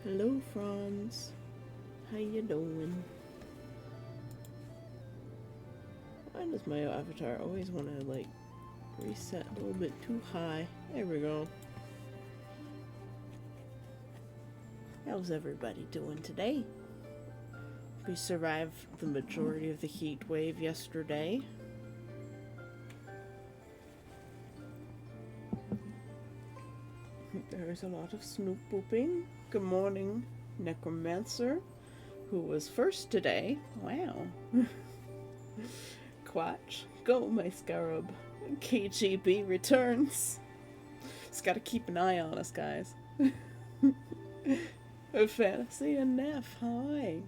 Hello, Franz. How you doing? Why does my avatar always want to, like, reset a little bit too high? There we go. How's everybody doing today? We survived the majority of the heat wave yesterday. There's a lot of snoop booping. Good morning, Necromancer, who was first today. Wow. Quatch, go my scarab. KGB returns. Just gotta keep an eye on us, guys. Fantasy and Neff, hi.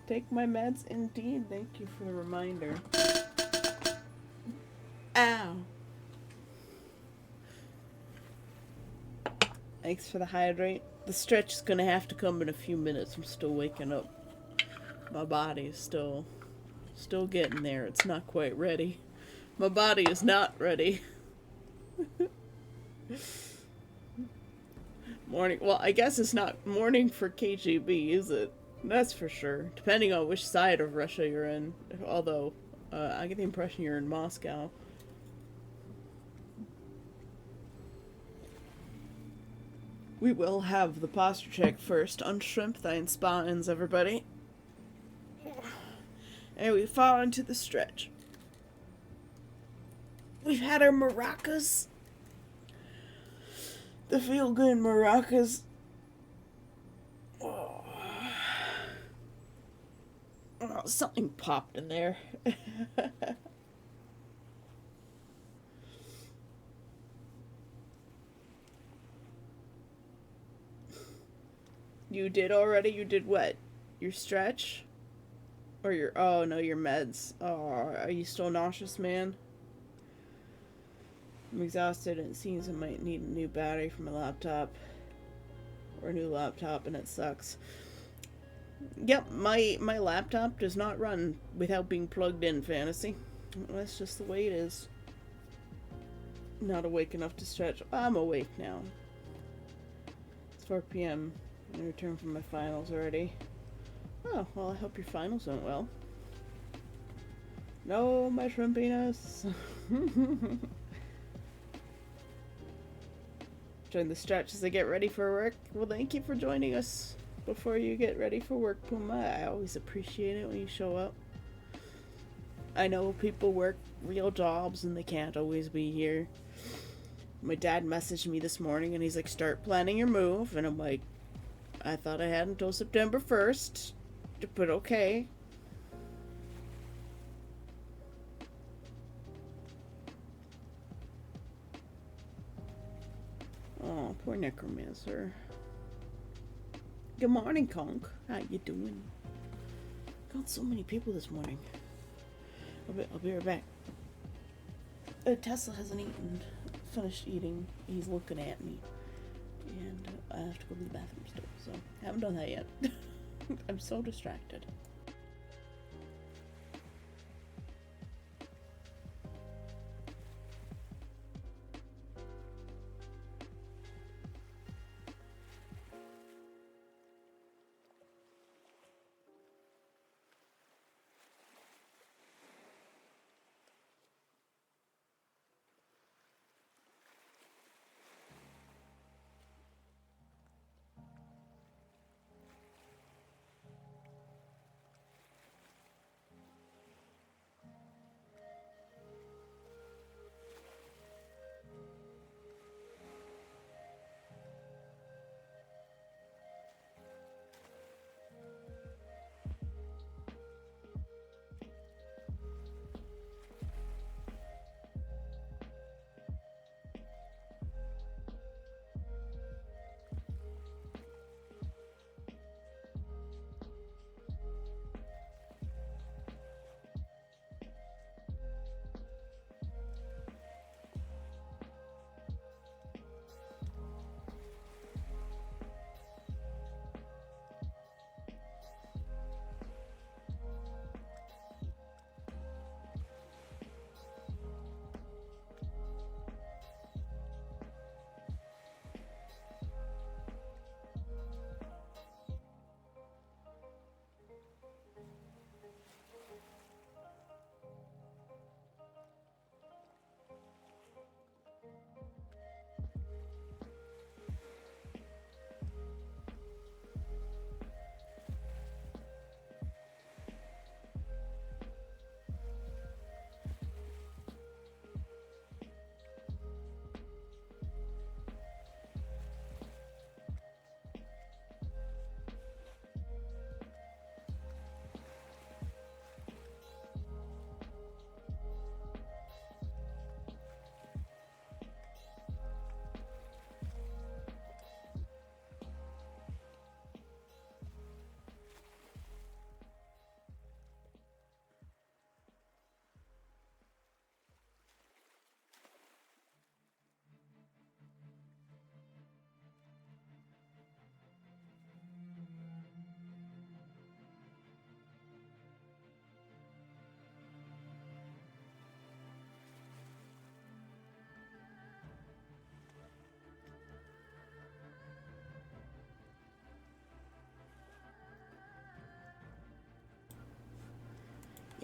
Take my meds indeed. Thank you for the reminder. Ow. Thanks for the hydrate. The stretch is gonna have to come in a few minutes. I'm still waking up. My body is still getting there. It's not quite ready. My body is not ready. Morning. Well, I guess it's not morning for KGB, is it? That's for sure. Depending on which side of Russia you're in. Although, I get the impression you're in Moscow. We will have the posture check first on Shrimp Thine Spawns, everybody. And we fall into the stretch. We've had our maracas. The feel-good maracas. Oh, something popped in there. You did already? You did what? Your stretch? Or your... Oh, no, your meds. Oh, are you still nauseous, man? I'm exhausted and it seems I might need a new battery for my laptop. Or a new laptop, and it sucks. Yep, my laptop does not run without being plugged in, Fantasy. That's just the way it is. Not awake enough to stretch. I'm awake now. It's 4 p.m. I returned from my finals already. Oh, well, I hope your finals went well. No, my shrimpiness. Join the stretch as I get ready for work. Well, thank you for joining us before you get ready for work, Puma. I always appreciate it when you show up. I know people work real jobs and they can't always be here. My dad messaged me this morning and he's like, start planning your move. And I'm like, I thought I had until September 1st, but okay. Oh, poor Necromancer. Good morning, Conk. How you doing? Got so many people this morning. I'll be right back. Tesla hasn't finished eating. He's looking at me. And I have to go to the bathroom still, so I haven't done that yet. I'm so distracted.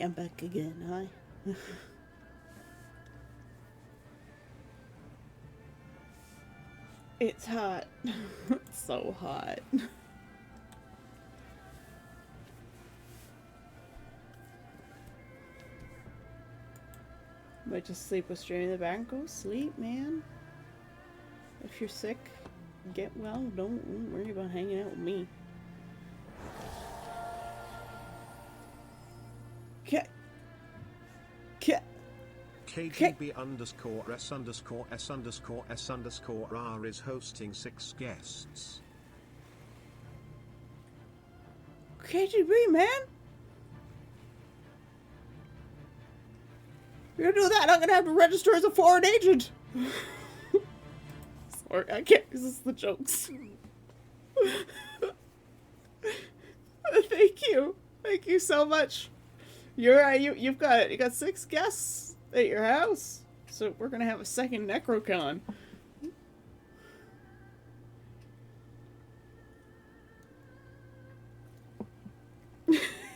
I'm back again, hi. It's hot. It's so hot. Might just sleep with Straight in the back. Go sleep, man. If you're sick, get well. Don't worry about hanging out with me. KGB underscore S underscore S underscore S underscore R is hosting 6 guests. KGB, man? You're gonna do that, I'm gonna have to register as a foreign agent. Sorry, I can't resist the jokes. Thank you. Thank you so much. You've got 6 guests at your house. So we're gonna have a second Necrocon.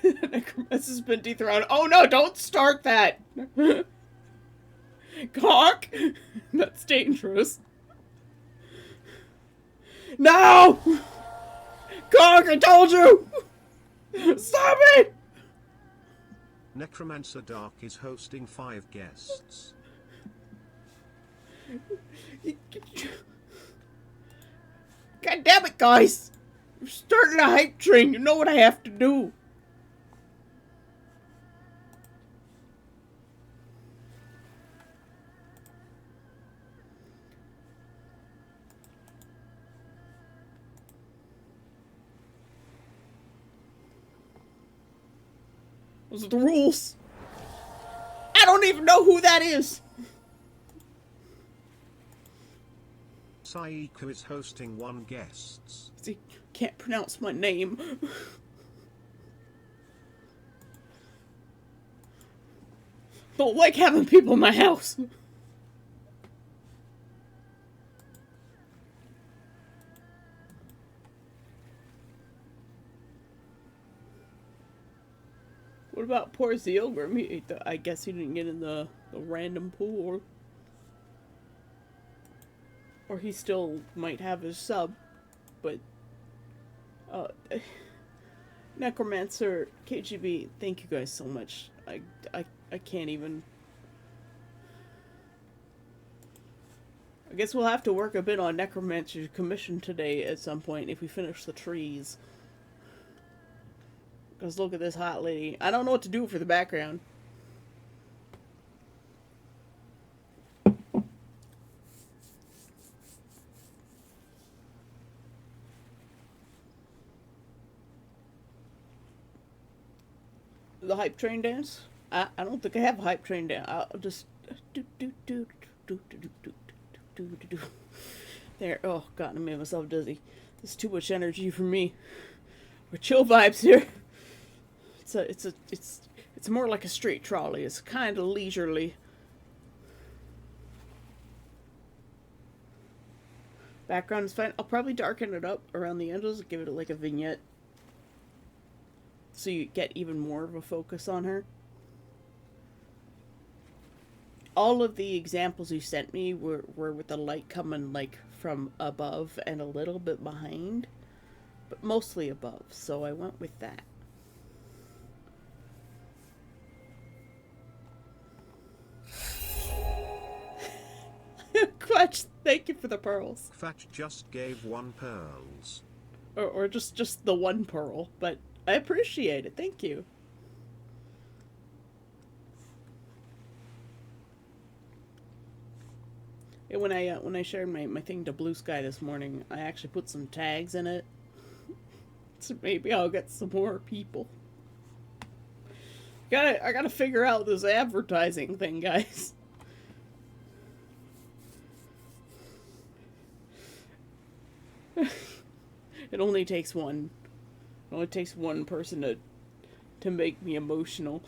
Necromancer's been dethroned. Oh no, don't start that! Cock! That's dangerous. No! Cock, I told you! Stop it! Necromancer Dark is hosting 5 guests. God damn it, guys! You're starting a hype train. You know what I have to do. Those are the rules. I don't even know who that is. Saiku is hosting 1 guests. He can't pronounce my name. Don't like having people in my house. What about poor Zeogrim? I guess he didn't get in the random pool, or he still might have his sub, but Necromancer, KGB, thank you guys so much. I can't even. I guess we'll have to work a bit on Necromancer's commission today at some point if we finish the trees. Because look at this hot lady. I don't know what to do for the background. The hype train dance? I don't think I have a hype train dance. I'll just there. Oh god, I made myself dizzy. This is too much energy for me. We're chill vibes here. It's more like a street trolley. It's kind of leisurely. Background's fine. I'll probably darken it up around the edges, give it like a vignette, so you get even more of a focus on her. All of the examples you sent me were with the light coming like from above and a little bit behind, but mostly above, so I went with that. Quetch, thank you for the pearls. Fat just gave 1 pearls. Or just the 1 pearl, but I appreciate it. Thank you. Yeah, when I shared my thing to Blue Sky this morning, I actually put some tags in it. So maybe I'll get some more people. I gotta figure out this advertising thing, guys. It only takes one. It only takes one person to make me emotional.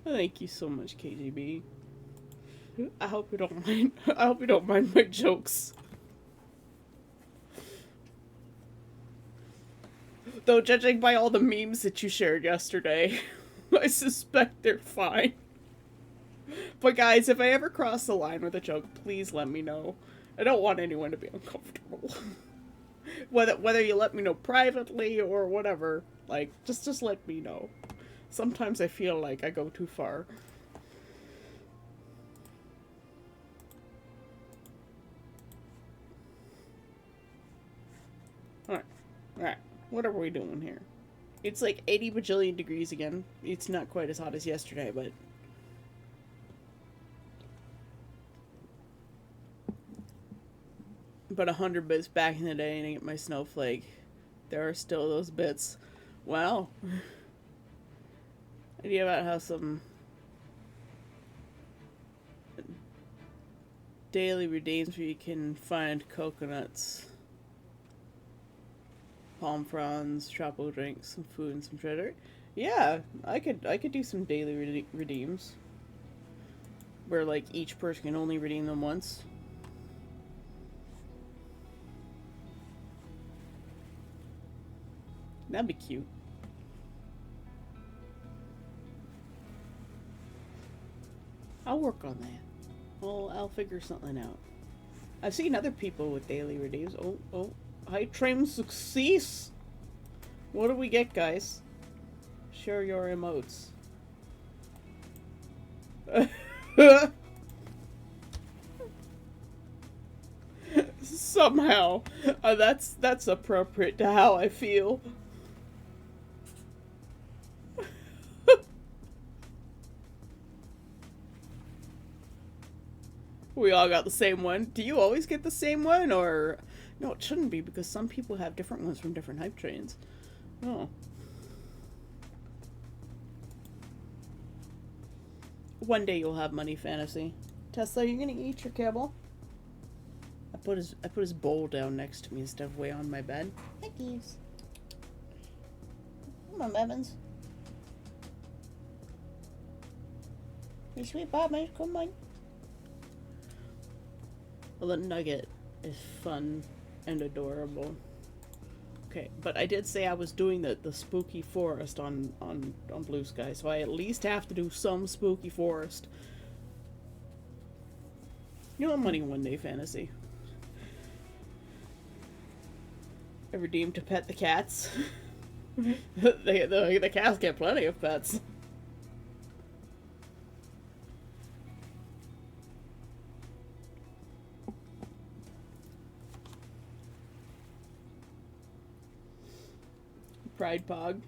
Thank you so much, KGB. I hope you don't mind. I hope you don't mind my jokes. Though, judging by all the memes that you shared yesterday, I suspect they're fine. But guys, if I ever cross the line with a joke, please let me know. I don't want anyone to be uncomfortable. whether you let me know privately or whatever, like, just let me know. Sometimes I feel like I go too far. Alright, what are we doing here? It's like 80 bajillion degrees again. It's not quite as hot as yesterday, but... But 100 bits back in the day and I get my snowflake. There are still those bits. Wow. Idea about how some daily redeems where you can find coconuts, palm fronds, tropical drinks, some food, and some treasure. Yeah, I could do some daily redeems where like each person can only redeem them once. That'd be cute. I'll work on that. I'll figure something out. I've seen other people with daily redeems. Oh, high train success. What do we get, guys? Share your emotes. Somehow, that's appropriate to how I feel. We all got the same one. Do you always get the same one, or... No, it shouldn't be, because some people have different ones from different hype trains. Oh. One day you'll have money, Fantasy. Tesla, you gonna eat your kibble? I put his bowl down next to me instead of way on my bed. Thank you. Come on, Evans. You sweet Bobby, come on. Well, the nugget is fun and adorable. Okay, but I did say I was doing the spooky forest on Blue Sky, so I at least have to do some spooky forest. You'll have money one day, Fantasy. I redeemed to pet the cats. the cats get plenty of pets. Pride Pog.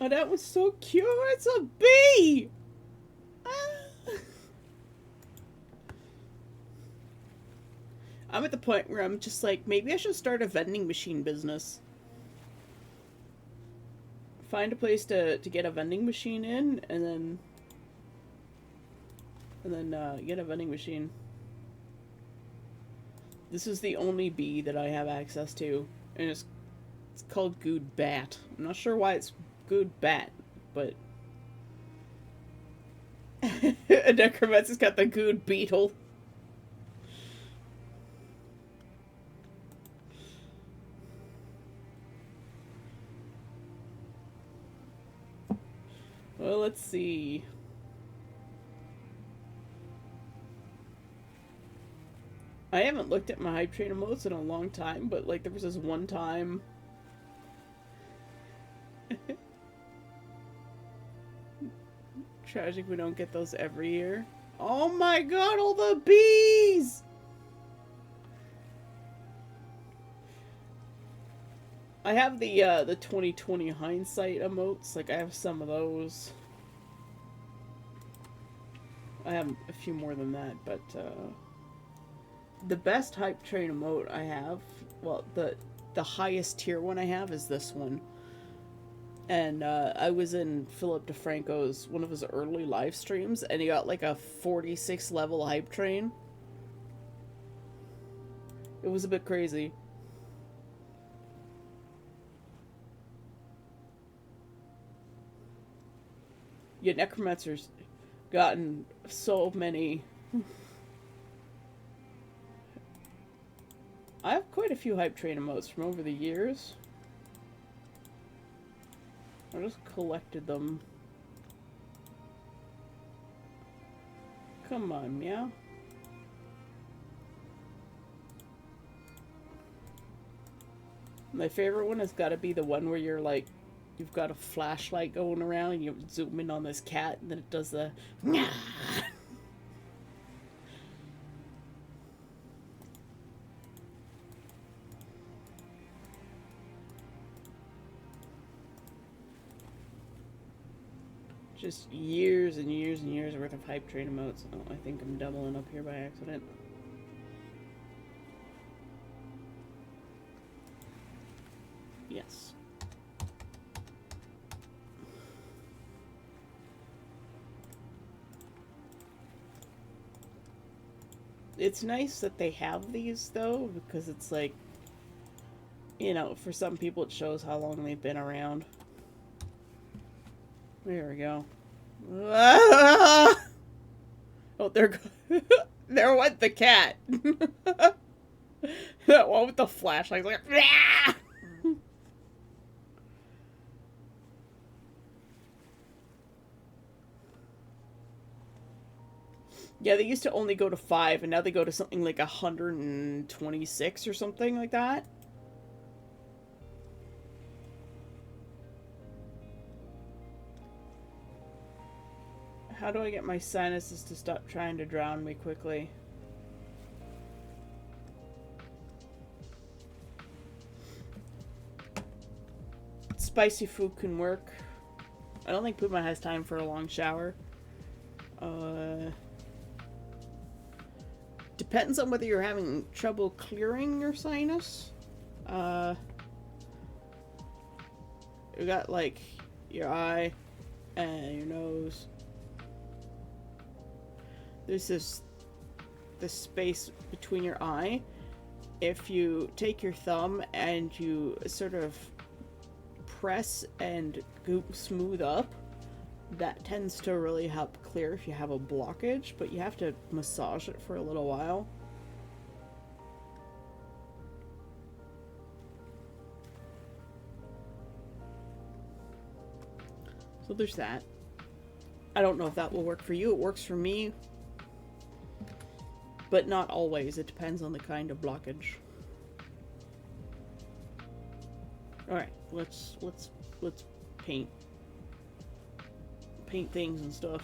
Oh, that was so cute. It's a bee! Ah. I'm at the point where I'm just like, maybe I should start a vending machine business. Find a place to get a vending machine in, and then get a vending machine. This is the only bee that I have access to. And it's called Good Bat. I'm not sure why it's Good Bat, but... Necromancer's got the Good Beetle. Well, let's see. I haven't looked at my hype train emotes in a long time, but like there was this one time. Tragic we don't get those every year. Oh my god, all the bees! I have the 2020 hindsight emotes, like I have some of those. I have a few more than that, but the best hype train emote I have, well, the highest tier one I have is this one. And I was in Philip DeFranco's, one of his early live streams, and he got like a 46 level hype train. It was a bit crazy. Yeah, Necromancer's gotten so many... I have quite a few hype train emotes from over the years. I just collected them. Come on, meow. My favorite one has got to be the one where you're like, you've got a flashlight going around and you zoom in on this cat and then it does the just years and years and years worth of hype train emotes. Oh, I think I'm doubling up here by accident. Yes. It's nice that they have these, though, because it's like, you know, for some people it shows how long they've been around. There we go. Ah! Oh, there went the cat. That one with the flashlight, like, ah! Yeah, they used to only go to 5, and now they go to something like 126 or something like that. How do I get my sinuses to stop trying to drown me quickly? Spicy food can work. I don't think Puma has time for a long shower. Depends on whether you're having trouble clearing your sinus. You got like your eye and your nose. There's this space between your eye. If you take your thumb and you sort of press and smooth up, that tends to really help clear if you have a blockage, but you have to massage it for a little while. So there's that. I don't know if that will work for you. It works for me, but not always. It depends on the kind of blockage. All right, let's paint things and stuff.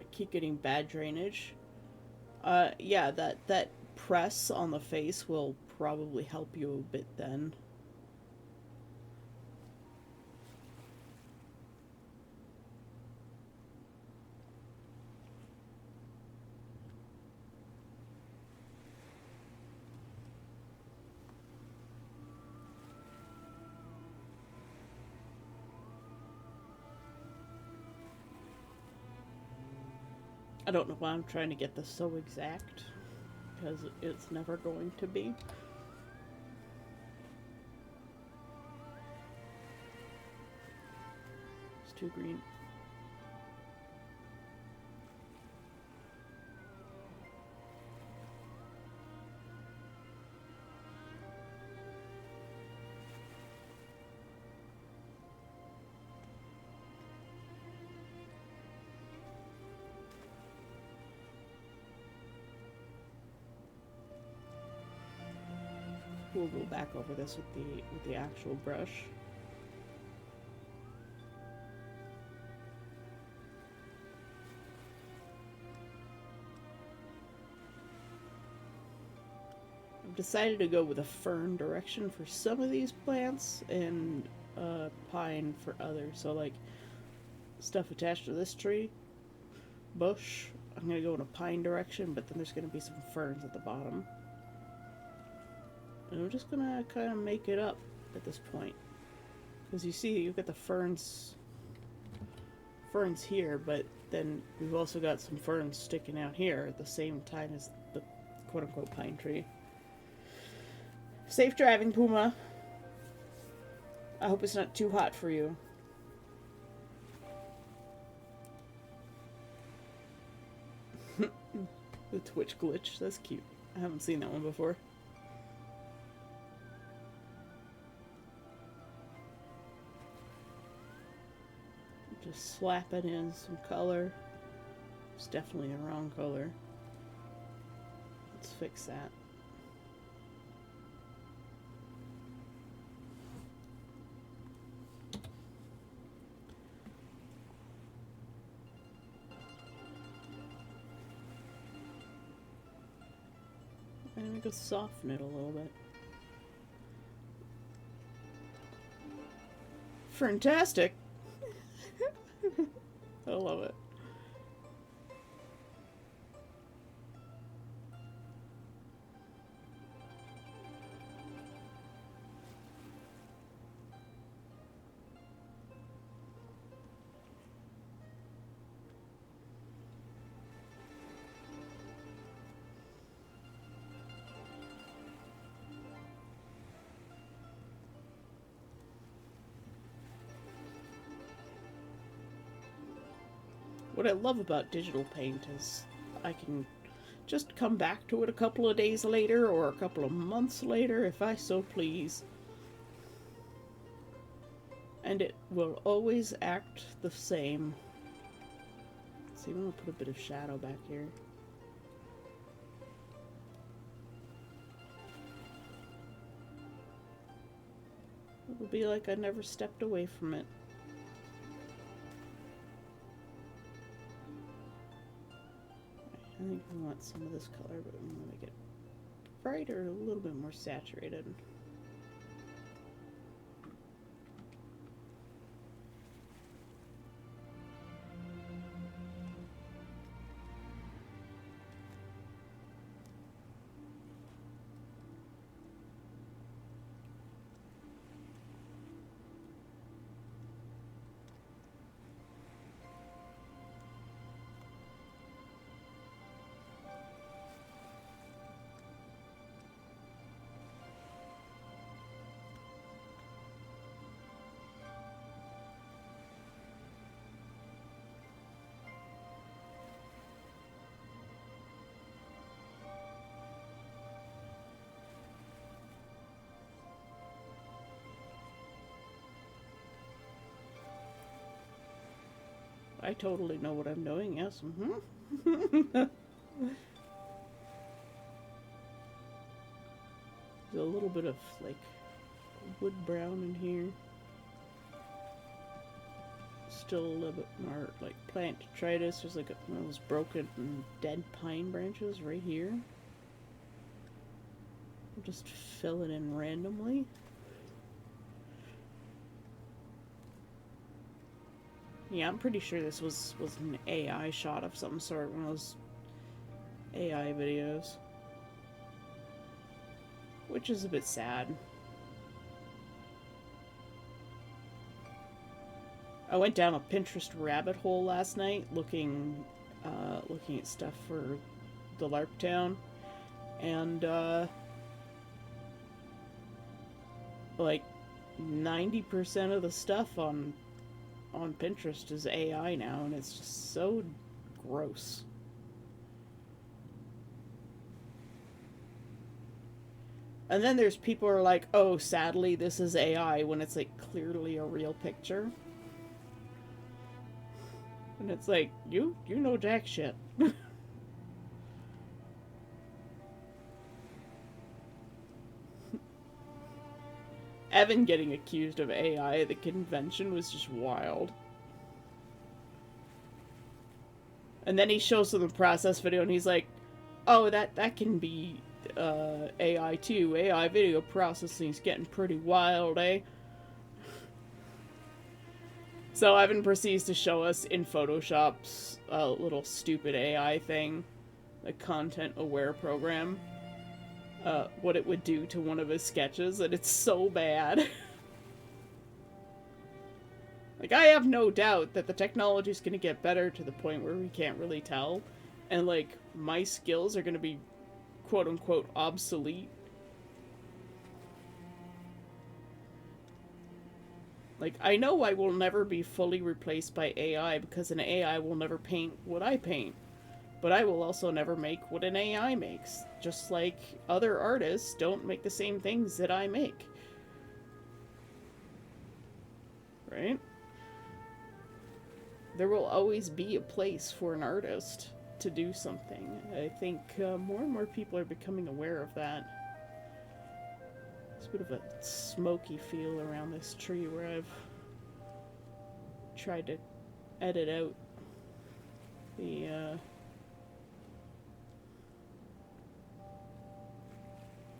I keep getting bad drainage. Yeah, that press on the face will probably help you a bit then. I don't know why I'm trying to get this so exact, because it's never going to be. It's too green. We'll go back over this with the actual brush. I've decided to go with a fern direction for some of these plants and pine for others. So like stuff attached to this tree, bush, I'm gonna go in a pine direction, but then there's gonna be some ferns at the bottom. And I'm just gonna kind of make it up at this point. Because you see, you've got the ferns here, but then we've also got some ferns sticking out here at the same time as the quote-unquote pine tree. Safe driving, Puma. I hope it's not too hot for you. The Twitch glitch. That's cute. I haven't seen that one before. Just slap it in some color. It's definitely the wrong color. Let's fix that. And we could soften it a little bit. Fantastic! I love it. What I love about digital paint is I can just come back to it a couple of days later or a couple of months later if I so please. And it will always act the same. Let's see, I'm gonna put a bit of shadow back here. It'll be like I never stepped away from it. I think we want some of this color, but we want to make it brighter, a little bit more saturated. I totally know what I'm doing, yes. There's a little bit of, like, wood brown in here. Still a little bit more, like, plant detritus. There's, like, one of those broken and dead pine branches right here. I'll just fill it in randomly. Yeah, I'm pretty sure this was an AI shot of some sort, one of those AI videos. Which is a bit sad. I went down a Pinterest rabbit hole last night looking at stuff for the LARP town, and like 90% of the stuff on Pinterest is AI now, and it's just so gross. And then there's people who are like, oh, sadly, this is AI, when it's, like, clearly a real picture. And it's like, you know jack shit. Evan getting accused of AI at the convention was just wild. And then he shows them the process video and he's like, oh, that can be AI too. AI video processing's getting pretty wild, eh? So Evan proceeds to show us in Photoshop's little stupid AI thing, the content aware program, what it would do to one of his sketches, and it's so bad. Like, I have no doubt that the technology's gonna get better to the point where we can't really tell, and, like, my skills are gonna be quote-unquote obsolete. Like, I know I will never be fully replaced by AI because an AI will never paint what I paint. But I will also never make what an AI makes. Just like other artists don't make the same things that I make. Right? There will always be a place for an artist to do something. I think more and more people are becoming aware of that. There's a bit of a smoky feel around this tree where I've tried to edit out the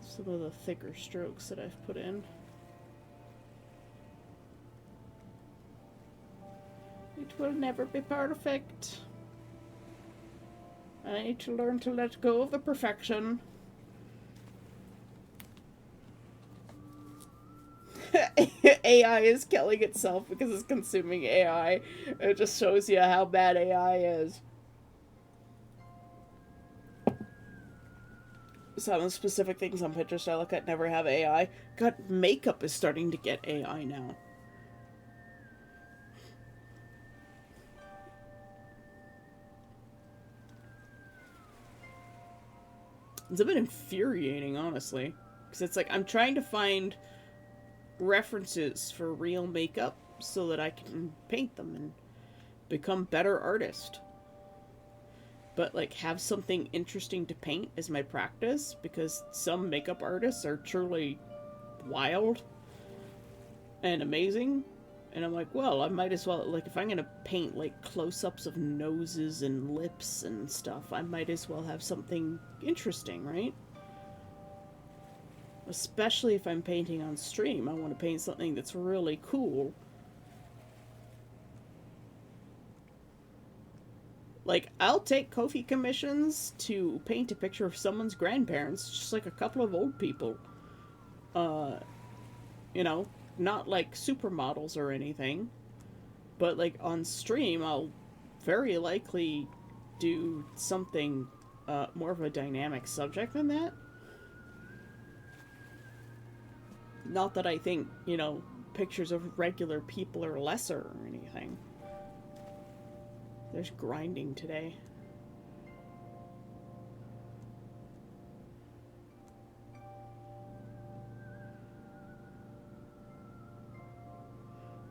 some of the thicker strokes that I've put in. It will never be perfect. I need to learn to let go of the perfection. AI is killing itself because it's consuming AI. It just shows you how bad AI is. Some specific things on Pinterest I look at never have AI. God, makeup is starting to get AI now. It's a bit infuriating, honestly. Because it's like, I'm trying to find references for real makeup so that I can paint them and become better artist. But, like, have something interesting to paint as my practice, because some makeup artists are truly wild and amazing. And I'm like, well, I might as well, like, if I'm gonna paint, like, close-ups of noses and lips and stuff, I might as well have something interesting, right? Especially if I'm painting on stream, I want to paint something that's really cool. Like, I'll take Ko-fi commissions to paint a picture of someone's grandparents, just like a couple of old people. You know, not like supermodels or anything. But, like, on stream, I'll very likely do something more of a dynamic subject than that. Not that I think, you know, pictures of regular people are lesser or anything. There's grinding today.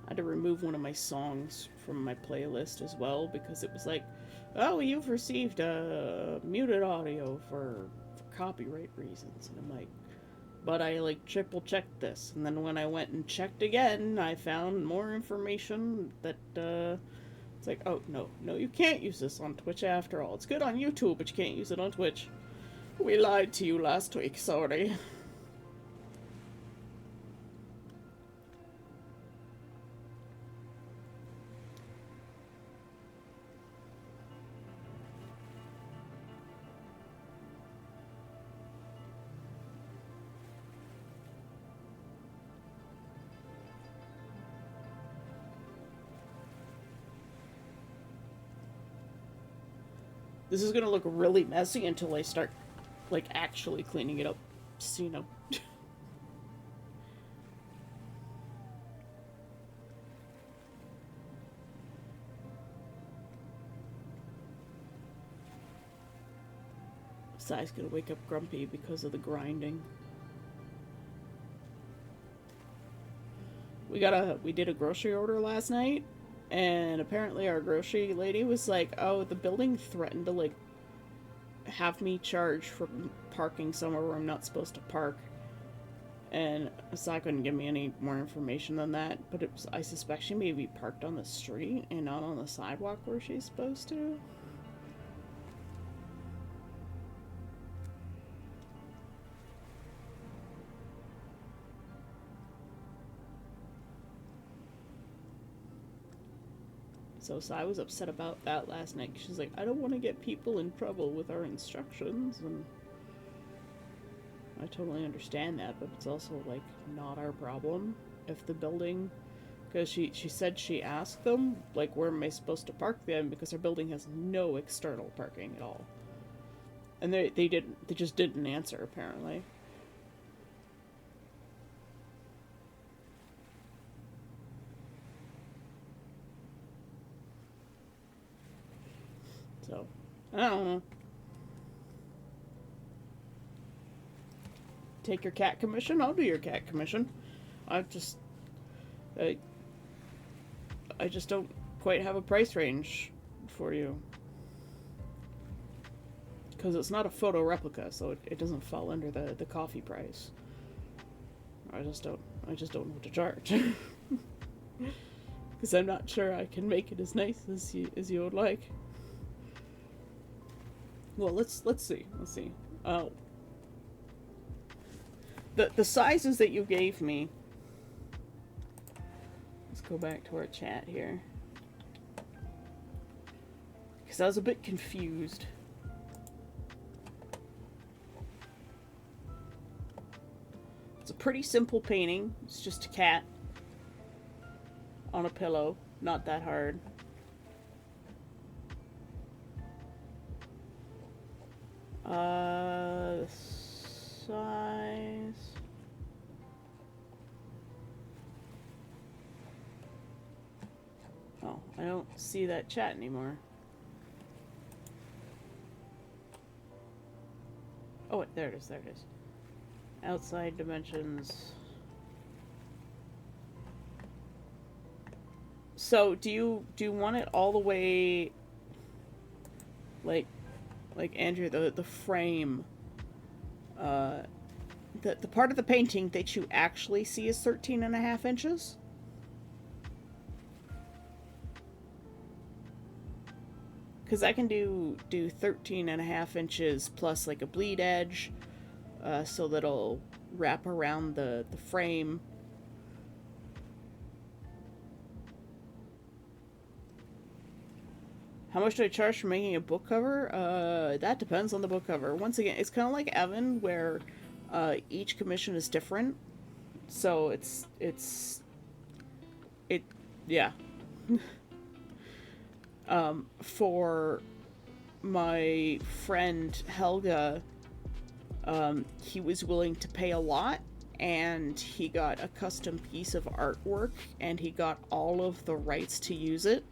I had to remove one of my songs from my playlist as well because it was like, oh, you've received muted audio for copyright reasons. And I'm like, but I like triple checked this. And then when I went and checked again, I found more information that it's like, oh, no, you can't use this on Twitch after all. It's good on YouTube, but you can't use it on Twitch. We lied to you last week, sorry. This is gonna look really messy until I start, like, actually cleaning it up. So, you know. Sai's gonna wake up grumpy because of the grinding. We did a grocery order last night, and apparently our grocery lady was like, oh, the building threatened to, like, have me charged for parking somewhere where I'm not supposed to park. And Sai couldn't give me any more information than that, but I suspect she may be parked on the street and not on the sidewalk where she's supposed to. So Sai was upset about that last night. She's like, I don't want to get people in trouble with our instructions, and I totally understand that, but it's also, like, not our problem if the building... Because she said she asked them, like, where am I supposed to park them, because our building has no external parking at all. And they just didn't answer, apparently. I don't know. Take your cat commission? I'll do your cat commission. I just... I, I just don't quite have a price range for you. Because it's not a photo replica, so it doesn't fall under the coffee price. I just don't know what to charge. Because I'm not sure I can make it as nice as you would like. Well, let's see. Let's see. The sizes that you gave me. Let's go back to our chat here. Because I was a bit confused. It's a pretty simple painting. It's just a cat on a pillow. Not that hard. Size. Oh, I don't see that chat anymore. Oh, wait, there it is, there it is. Outside dimensions. So, do you want it all the way, like Andrew, the frame, the part of the painting that you actually see is 13.5 inches? Because I can do 13.5 inches plus like a bleed edge, so that it'll wrap around the frame. How much do I charge for making a book cover? That depends on the book cover. Once again, it's kind of like Evan, where each commission is different. So yeah. For my friend Helga, he was willing to pay a lot, and he got a custom piece of artwork, and he got all of the rights to use it.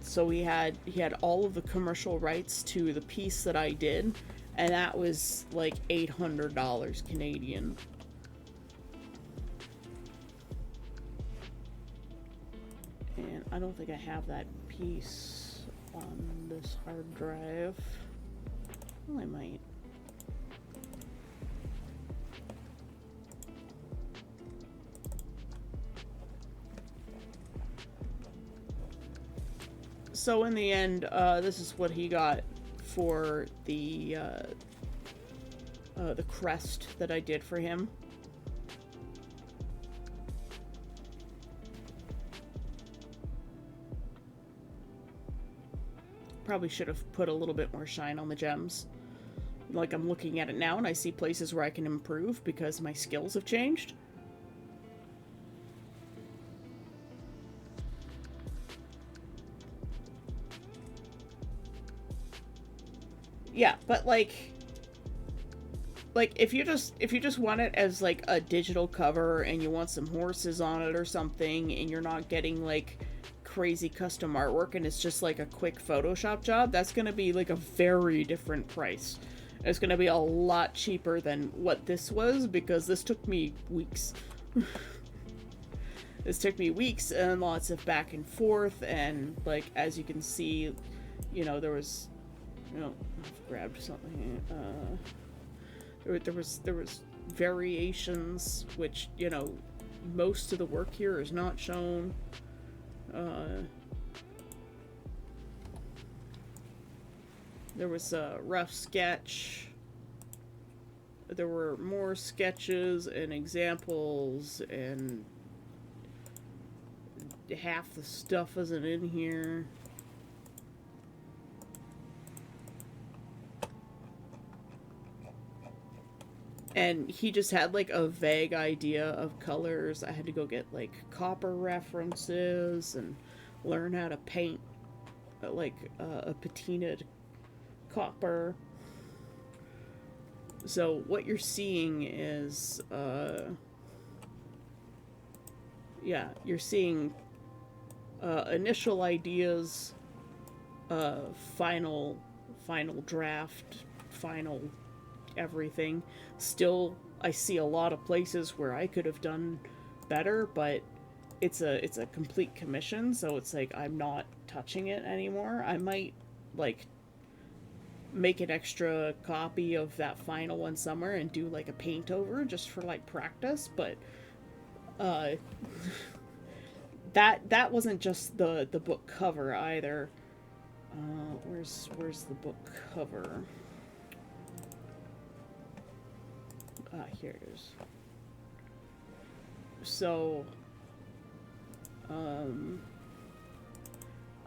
So he had all of the commercial rights to the piece that I did, and that was like $800 Canadian. And I don't think I have that piece on this hard drive. Well, I might. So in the end, this is what he got for the crest that I did for him. Probably should have put a little bit more shine on the gems. Like, I'm looking at it now and I see places where I can improve because my skills have changed. Yeah, but like if you just want it as like a digital cover and you want some horses on it or something, and you're not getting like crazy custom artwork and it's just like a quick Photoshop job, that's gonna be like a very different price. It's gonna be a lot cheaper than what this was, because this took me weeks. This took me weeks and lots of back and forth, and like, as you can see, you know, there was, you know, I've grabbed something. There was variations, which, you know, most of the work here is not shown. There was a rough sketch. There were more sketches and examples, and half the stuff isn't in here. And he just had like a vague idea of colors. I had to go get like copper references and learn how to paint like a patinaed copper. So what you're seeing is, yeah, you're seeing initial ideas, uh, final, final draft, final everything. Still, I see a lot of places where I could have done better, but it's a complete commission, so it's like I'm not touching it anymore. I might like make an extra copy of that final one somewhere and do like a paint over just for like practice, but uh that wasn't just the book cover either. Where's the book cover? Here it is. So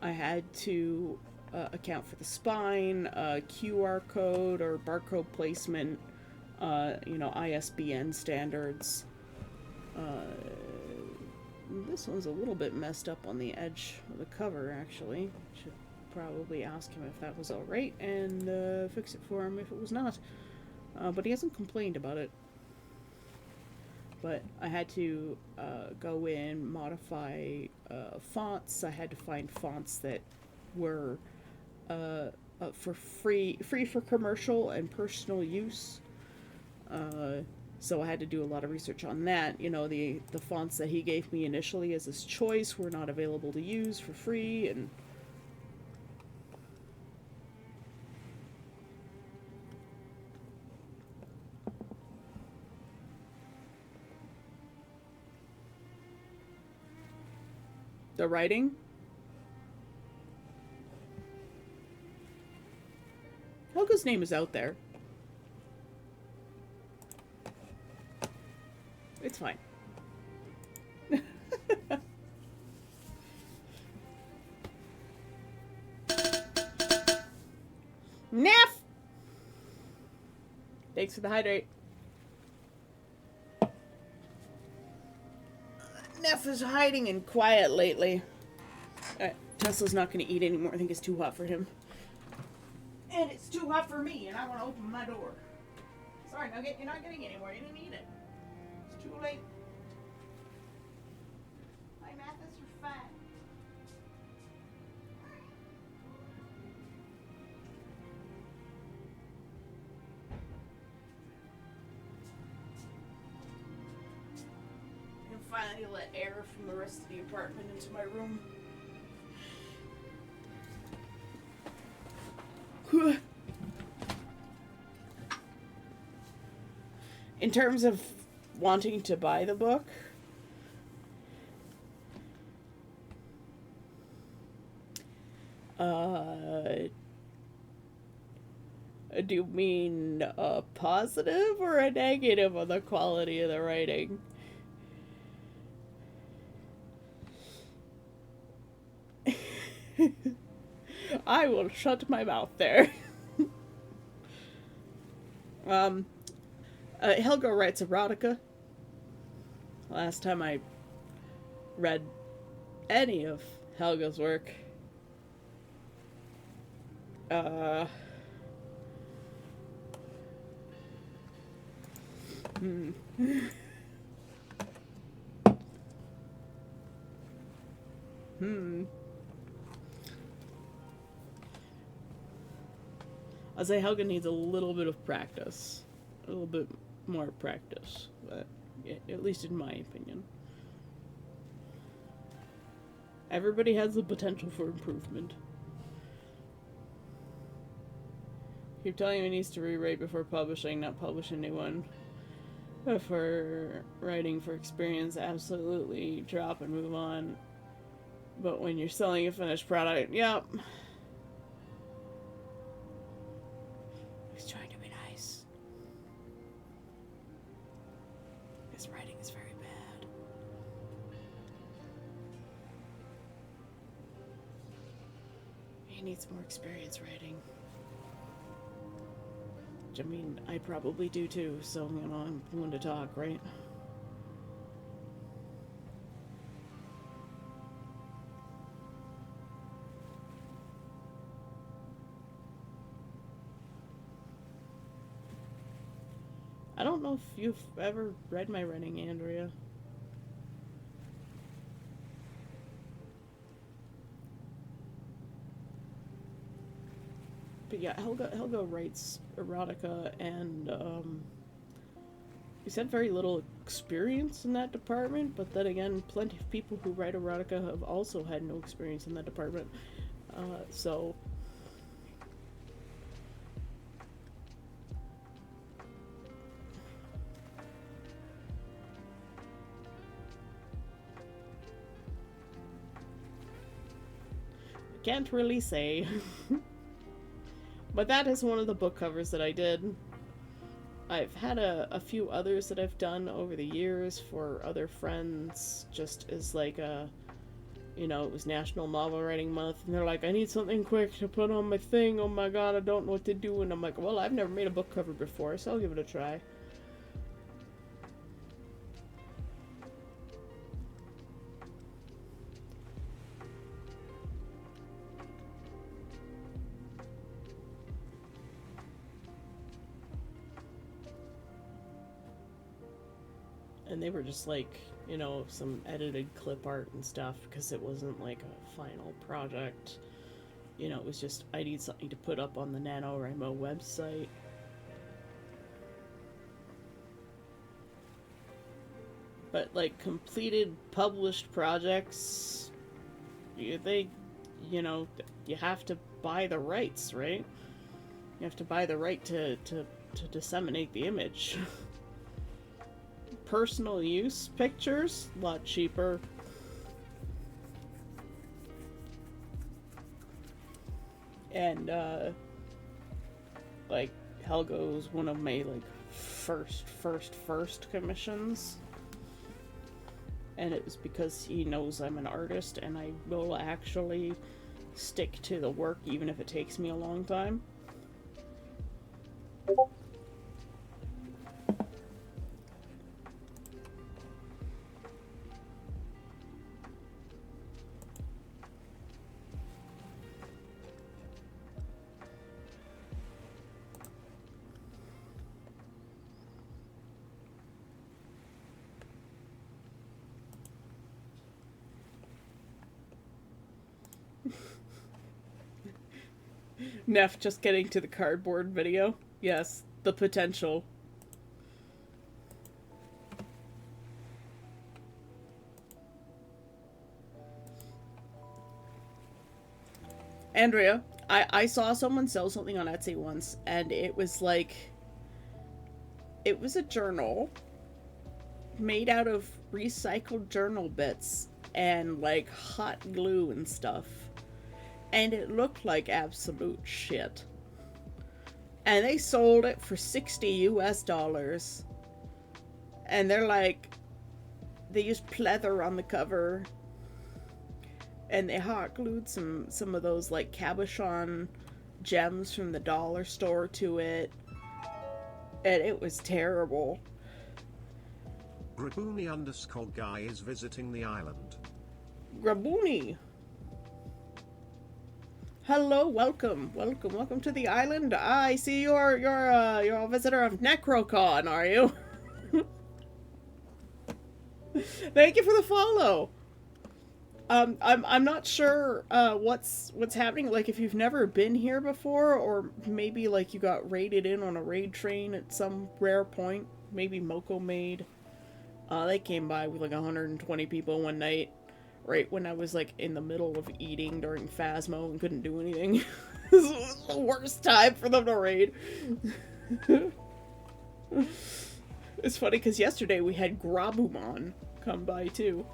I had to account for the spine, QR code or barcode placement, ISBN standards. This one's a little bit messed up on the edge of the cover, actually. Should probably ask him if that was alright and fix it for him if it was not. But he hasn't complained about it. But I had to go in, modify fonts. I had to find fonts that were for free for commercial and personal use. So I had to do a lot of research on that. You know, the fonts that he gave me initially as his choice were not available to use for free, and the writing. Helga's name is out there. It's fine. Neff! Thanks for the hydrate. Neff is hiding and quiet lately. Tesla's not going to eat anymore. I think it's too hot for him. And it's too hot for me, and I want to open my door. Sorry, Nugget, you're not getting anywhere. You didn't eat it. It's too late. Hi, Mathis, you're fat. I can finally let air from the rest of the apartment into my room. In terms of wanting to buy the book, do you mean a positive or a negative on the quality of the writing? I will shut my mouth there. Helga writes erotica. Last time I read any of Helga's work, I'd say Helga needs a little bit of practice. A little bit more practice. But, at least in my opinion. Everybody has the potential for improvement. Keep telling him he needs to rewrite before publishing, not publish a new one. But for writing for experience, absolutely drop and move on. But when you're selling a finished product, yep. He's trying to be nice. His writing is very bad. He needs more experience writing. I mean, I probably do too, so, I'm willing to talk, right? I don't know if you've ever read my writing, Andrea. But yeah, Helga writes erotica, and he's had very little experience in that department. But then again, plenty of people who write erotica have also had no experience in that department. So can't really say. But that is one of the book covers that I did. I've had a few others that I've done over the years for other friends, just as like a, you know, it was National Novel Writing Month, and they're like, I need something quick to put on my thing, oh my god, I don't know what to do, and I'm like, well, I've never made a book cover before, so I'll give it a try. And they were just like, you know, some edited clip art and stuff, because it wasn't like a final project. You know, it was just, I need something to put up on the NaNoWriMo website. But like completed published projects, they, you know, you have to buy the rights, right? You have to buy the right to disseminate the image. Personal use pictures, a lot cheaper. And like Helga was one of my like first commissions, and it was because he knows I'm an artist and I will actually stick to the work even if it takes me a long time. Neff just getting to the cardboard video. Yes, the potential. Andrea, I saw someone sell something on Etsy once, and it was like, it was a journal made out of recycled journal bits and like hot glue and stuff. And it looked like absolute shit. And they sold it for $60 US. And they're like, they used pleather on the cover. And they hot glued some of those like cabochon gems from the dollar store to it. And it was terrible. Grabuni_guy is visiting the island. Grabuni. Hello, welcome to the island. I see you're a visitor of Necrocon, are you? Thank you for the follow. I'm not sure what's happening. Like, if you've never been here before, or maybe like you got raided in on a raid train at some rare point. Maybe Moko made. They came by with like 120 people one night. Right when I was like in the middle of eating during Phasmo and couldn't do anything. This was the worst time for them to raid. It's funny because yesterday we had Grabumon come by too.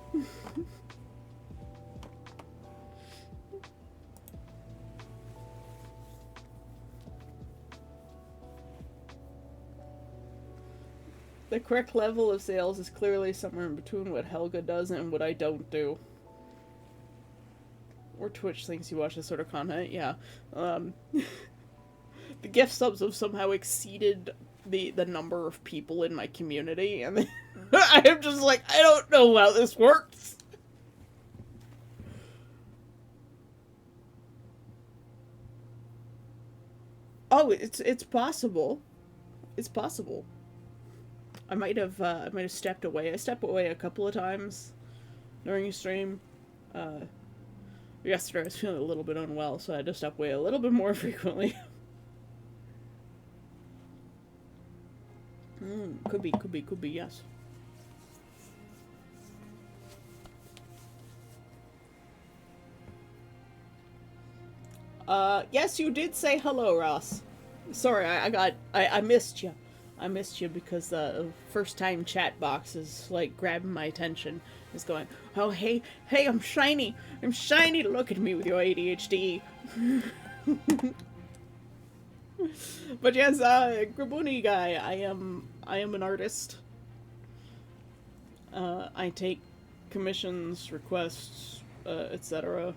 The correct level of sales is clearly somewhere in between what Helga does and what I don't do. Or Twitch thinks you watch this sort of content, yeah. The gift subs have somehow exceeded the number of people in my community, and I am just like, I don't know how this works. Oh, it's possible. It's possible. I might have stepped away. I stepped away a couple of times during a stream. Yesterday I was feeling a little bit unwell, so I had to step away a little bit more frequently. Could be, yes. Yes, you did say hello, Ross. Sorry, I missed you. I missed you because the first time chat box is like grabbing my attention. Is going, oh, hey, I'm shiny. I'm shiny. Look at me with your ADHD. But yes, Grabuni guy, I am an artist. I take commissions, requests, etc.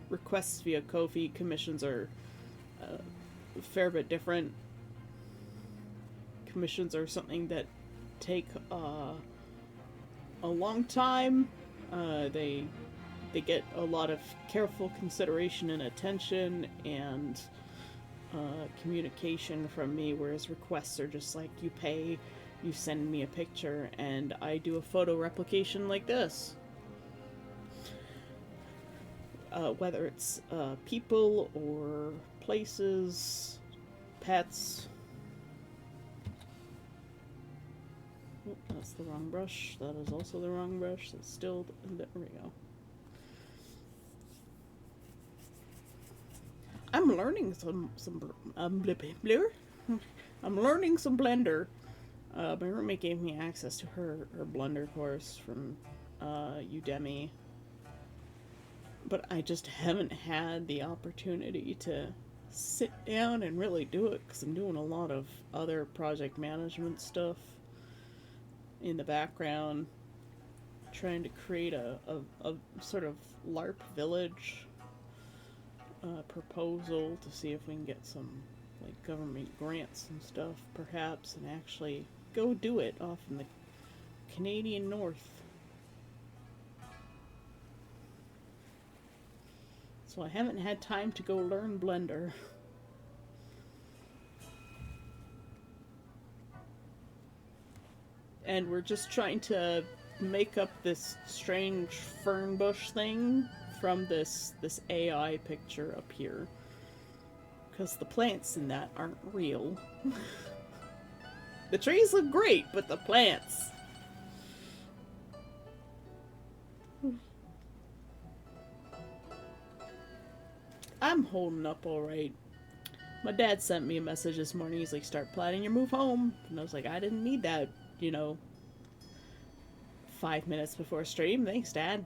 Requests via Ko-fi, commissions are a fair bit different. Commissions are something that take a long time. They get a lot of careful consideration and attention and communication from me, whereas requests are just like you pay, you send me a picture, and I do a photo replication like this. Whether it's people or places, pets. Oh, that's the wrong brush. That is also the wrong brush. That's still. There we go. I'm learning some I'm learning some Blender. My roommate gave me access to her Blender course from Udemy, but I just haven't had the opportunity to sit down and really do it because I'm doing a lot of other project management stuff in the background, trying to create a sort of LARP village proposal to see if we can get some like government grants and stuff perhaps and actually go do it off in the Canadian North. So I haven't had time to go learn Blender. And we're just trying to make up this strange fern bush thing from this AI picture up here. Because the plants in that aren't real. The trees look great, but the plants... I'm holding up alright. My dad sent me a message this morning. He's like, start planning your move home. And I was like, I didn't need that, 5 minutes before stream. Thanks, Dad.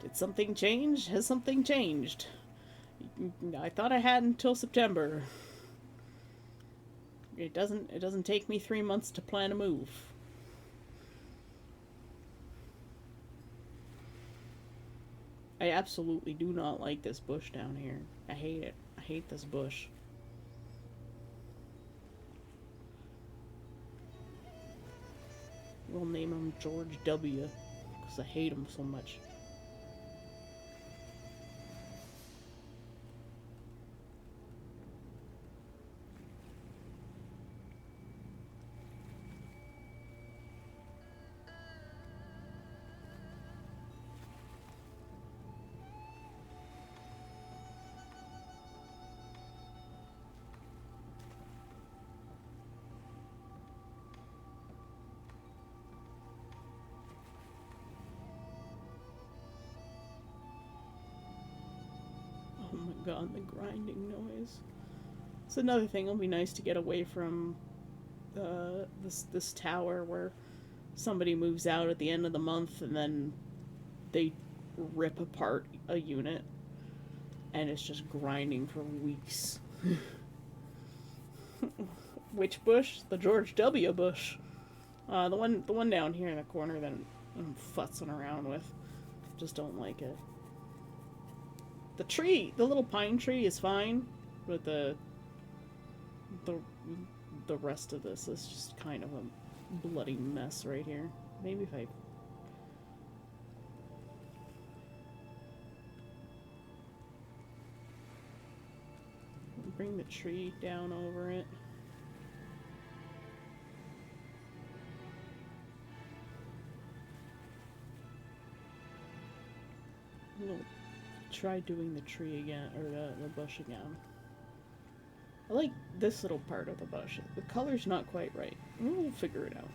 Did something change? Has something changed? I thought I had until September. It doesn't take me 3 months to plan a move. I absolutely do not like this bush down here. I hate it. I hate this bush. We'll name him George W. because I hate him so much. Oh my god, the grinding noise. It's another thing. It'll be nice to get away from this tower where somebody moves out at the end of the month and then they rip apart a unit and it's just grinding for weeks. Which bush? The George W. Bush. The one down here in the corner that I'm futzing around with. Just don't like it. The tree, the little pine tree is fine, but the rest of this is just kind of a bloody mess right here. Maybe if I... bring the tree down over it. I'm gonna try doing the tree again, or the bush again. I like this little part of the bush. The color's not quite right. We'll figure it out.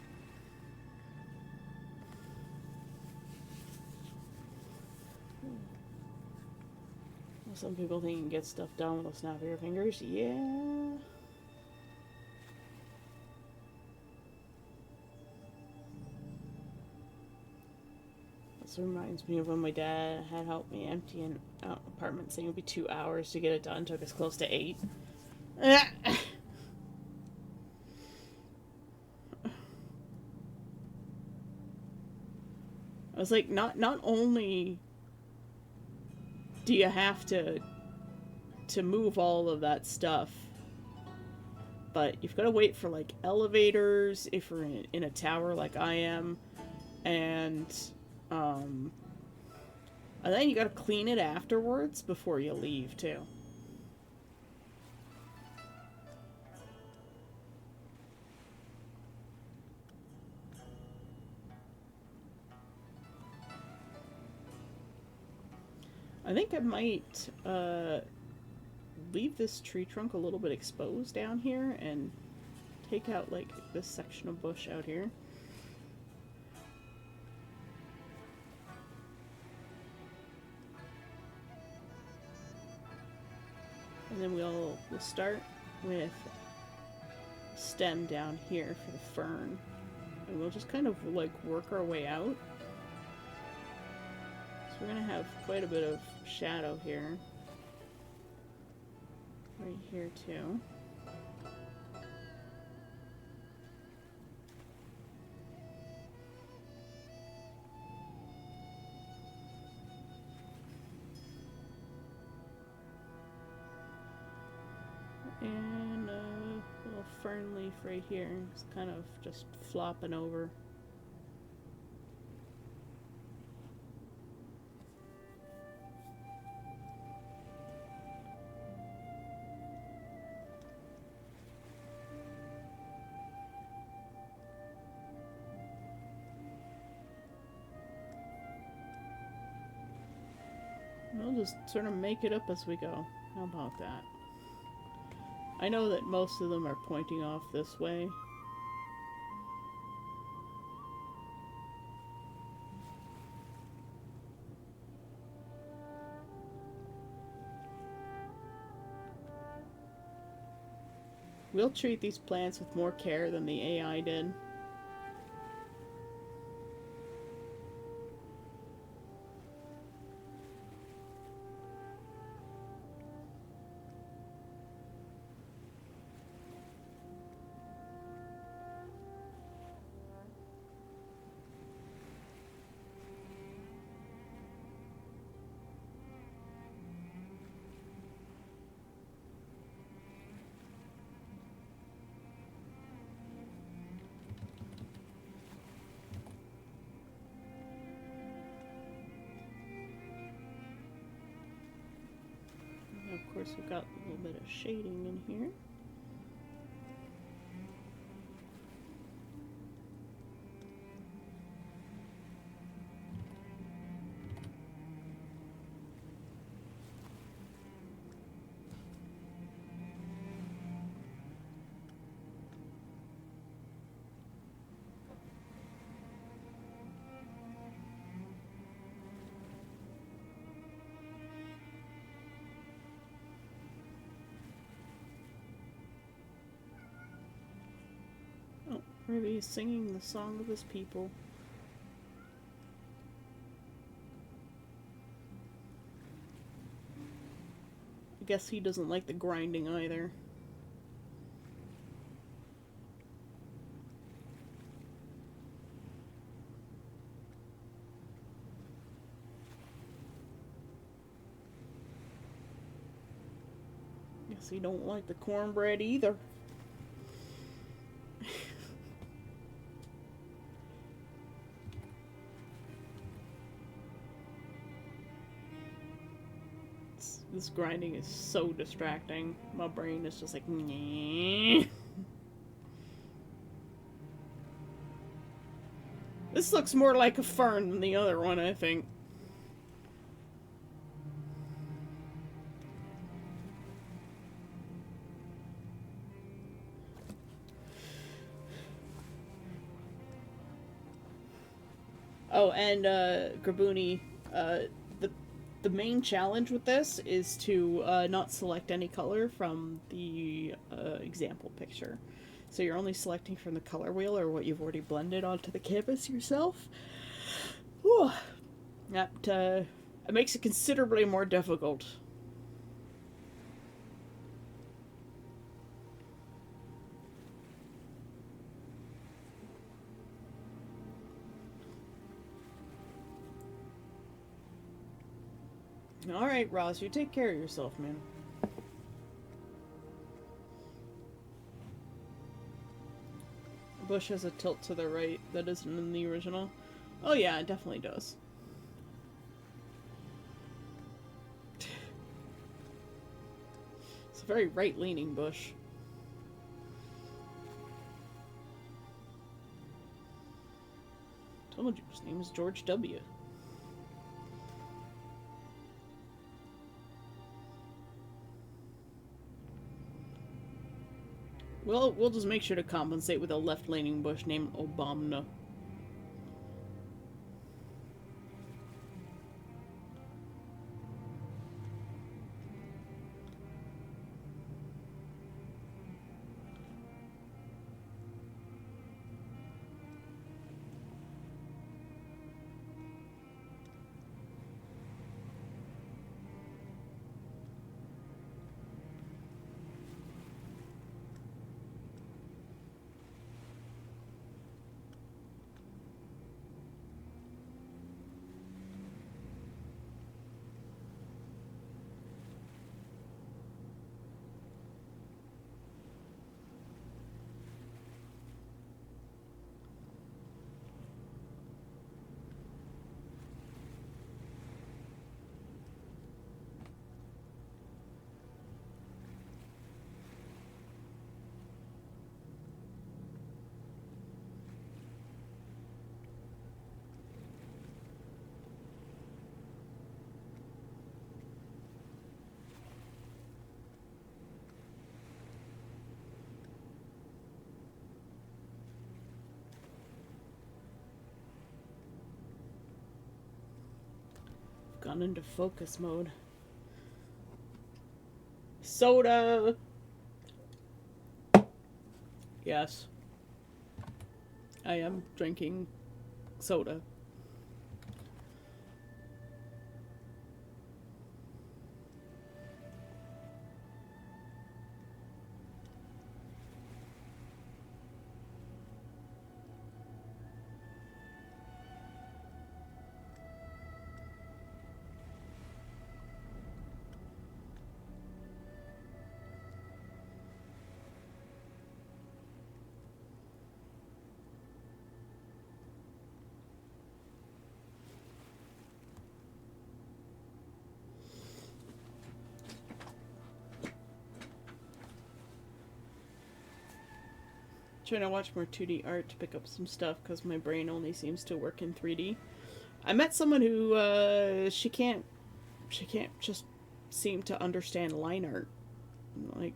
Some people think you can get stuff done with a snap of your fingers. Yeah. This reminds me of when my dad had helped me empty an apartment, saying it would be 2 hours to get it done. Took us close to 8. I was like, not only do you have to move all of that stuff, but you've got to wait for like elevators if you're in a tower like I am, and then you got to clean it afterwards before you leave too. I think I might leave this tree trunk a little bit exposed down here and take out like this section of bush out here. And then we'll start with stem down here for the fern. And we'll just kind of like work our way out. So we're gonna have quite a bit of shadow here. Right here too. And a little fern leaf right here. It's kind of just flopping over. We'll just sort of make it up as we go. How about that? I know that most of them are pointing off this way. We'll treat these plants with more care than the AI did. Of course, we've got a little bit of shading in here. Maybe he's singing the song of his people. I guess he doesn't like the grinding either. Guess he don't like the cornbread either. This grinding is so distracting. My brain is just like, nyeh. This looks more like a fern than the other one, I think. Oh, and Grabuni, the the main challenge with this is to not select any color from the example picture. So you're only selecting from the color wheel or what you've already blended onto the canvas yourself. Whew. That it makes it considerably more difficult. Alright, Ross, you take care of yourself, man. Bush has a tilt to the right that isn't in the original. Oh yeah, it definitely does. It's a very right-leaning bush. Told you, his name is George W. Well, we'll just make sure to compensate with a left-leaning bush named Obama. Gone into focus mode. Soda! Yes. I am drinking soda. Trying to watch more 2D art to pick up some stuff because my brain only seems to work in 3D. I met someone who she can't just seem to understand line art. Like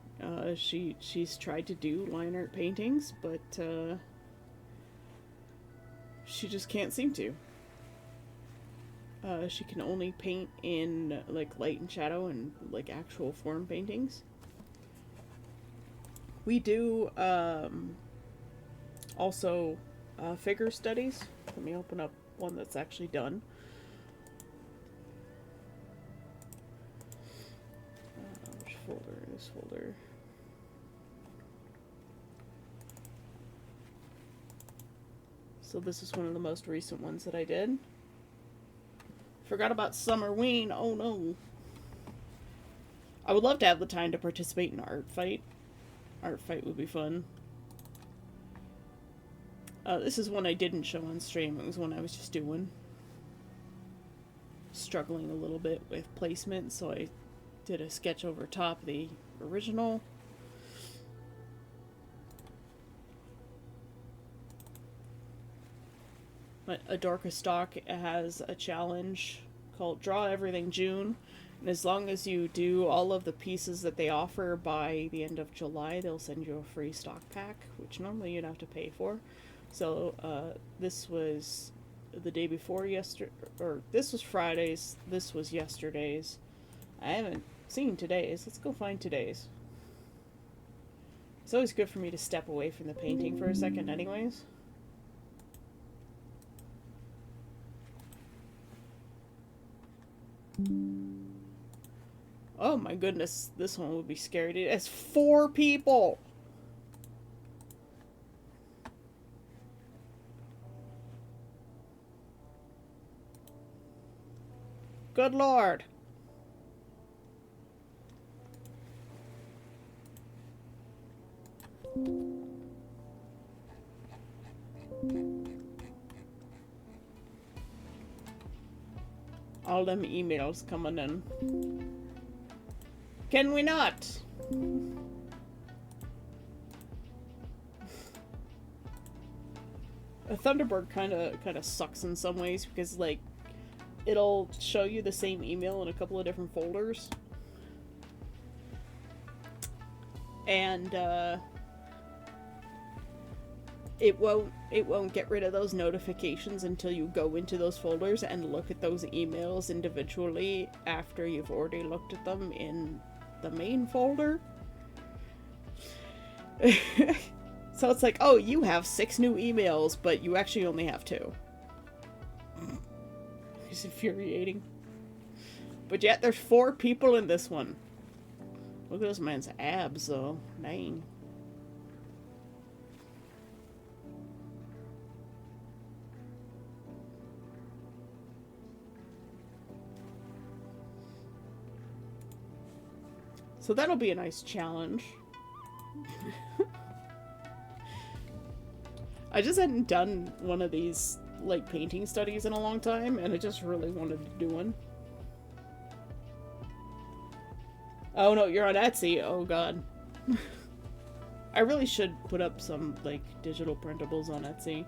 she's tried to do line art paintings, but she just can't seem to. She can only paint in like light and shadow and like actual form paintings. We do also figure studies. Let me open up one that's actually done. Which folder? This folder. So this is one of the most recent ones that I did. Forgot about Summerween. Oh no. I would love to have the time to participate in Art Fight. Art Fight would be fun. This is one I didn't show on stream. It was one I was just doing. Struggling a little bit with placement, so I did a sketch over top of the original. But Adorka Stock has a challenge called Draw Everything June. And as long as you do all of the pieces that they offer by the end of July, they'll send you a free stock pack, which normally you'd have to pay for. So this was the day before yesterday, or this was Friday's, this was yesterday's. I haven't seen today's. Let's go find today's. It's always good for me to step away from the painting for a second anyways. Oh my goodness, this one would be scary. It has 4 people! Good lord! All them emails coming in. Can we not? A Thunderbird kind of sucks in some ways because like it'll show you the same email in a couple of different folders. And it won't get rid of those notifications until you go into those folders and look at those emails individually after you've already looked at them in the main folder. So it's like, oh, you have 6 new emails, but you actually only have 2. It's infuriating. But yet there's 4 people in this one. Look at this man's abs though. Dang. So that'll be a nice challenge. I just hadn't done one of these, like, painting studies in a long time, and I just really wanted to do one. Oh no, you're on Etsy. Oh god. I really should put up some, like, digital printables on Etsy.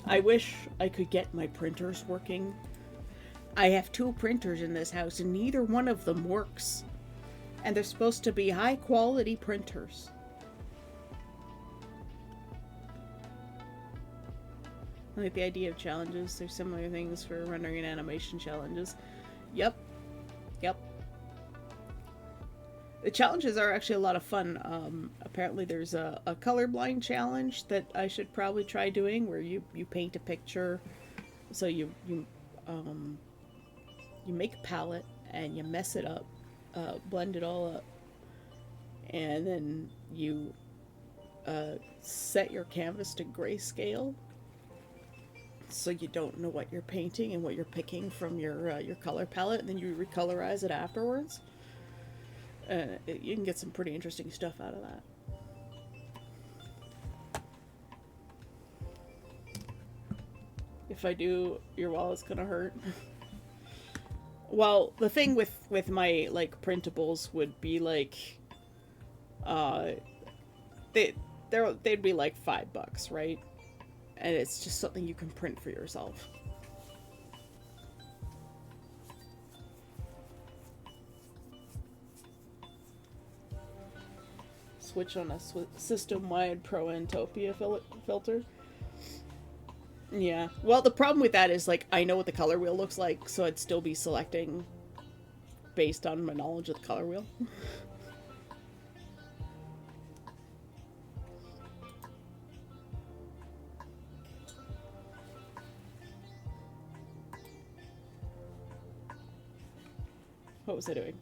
I wish I could get my printers working. I have 2 printers in this house and neither one of them works. And they're supposed to be high quality printers. I like the idea of challenges. There's similar things for rendering and animation challenges. Yep. Yep. The challenges are actually a lot of fun. Apparently there's a colorblind challenge that I should probably try doing where you paint a picture. So you make a palette and you mess it up, blend it all up, and then you set your canvas to grayscale so you don't know what you're painting and what you're picking from your color palette, and then you recolorize it afterwards. You can get some pretty interesting stuff out of that. If I do, your wallet's gonna hurt. Well, the thing with my, like, printables would be, like, they'd be, like, $5, right? And it's just something you can print for yourself. Switch on a system-wide Pro Antopia filter. Yeah. Well, the problem with that is, like, I know what the color wheel looks like, so I'd still be selecting based on my knowledge of the color wheel. What was I doing?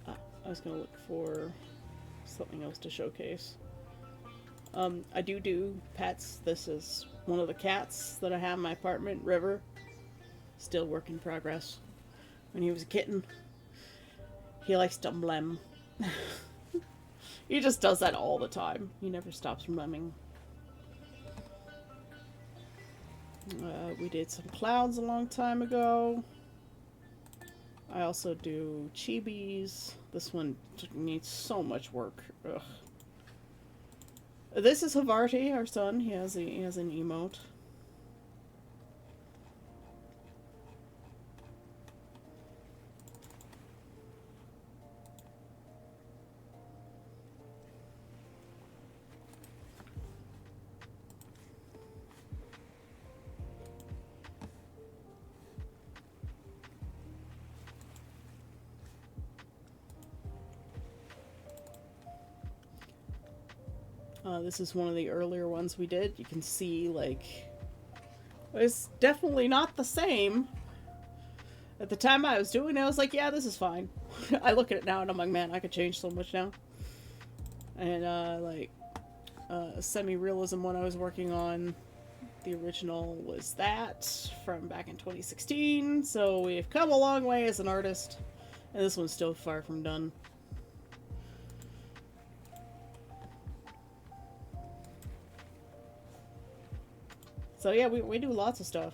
I was gonna look for something else to showcase. I do pets. This is one of the cats that I have in my apartment, River. Still work in progress. When he was a kitten, he likes to blem. He just does that all the time. He never stops blemming. We did some clouds a long time ago. I also do chibis. This one needs so much work. Ugh. This is Havarti, our son. He has an emote. This is one of the earlier ones we did. You can see, like, it's definitely not the same. At the time I was doing it, I was like, yeah, this is fine. I look at it now and I'm like, man, I could change so much now. And, semi-realism one I was working on, the original was that from back in 2016. So we've come a long way as an artist. And this one's still far from done. So yeah, we do lots of stuff.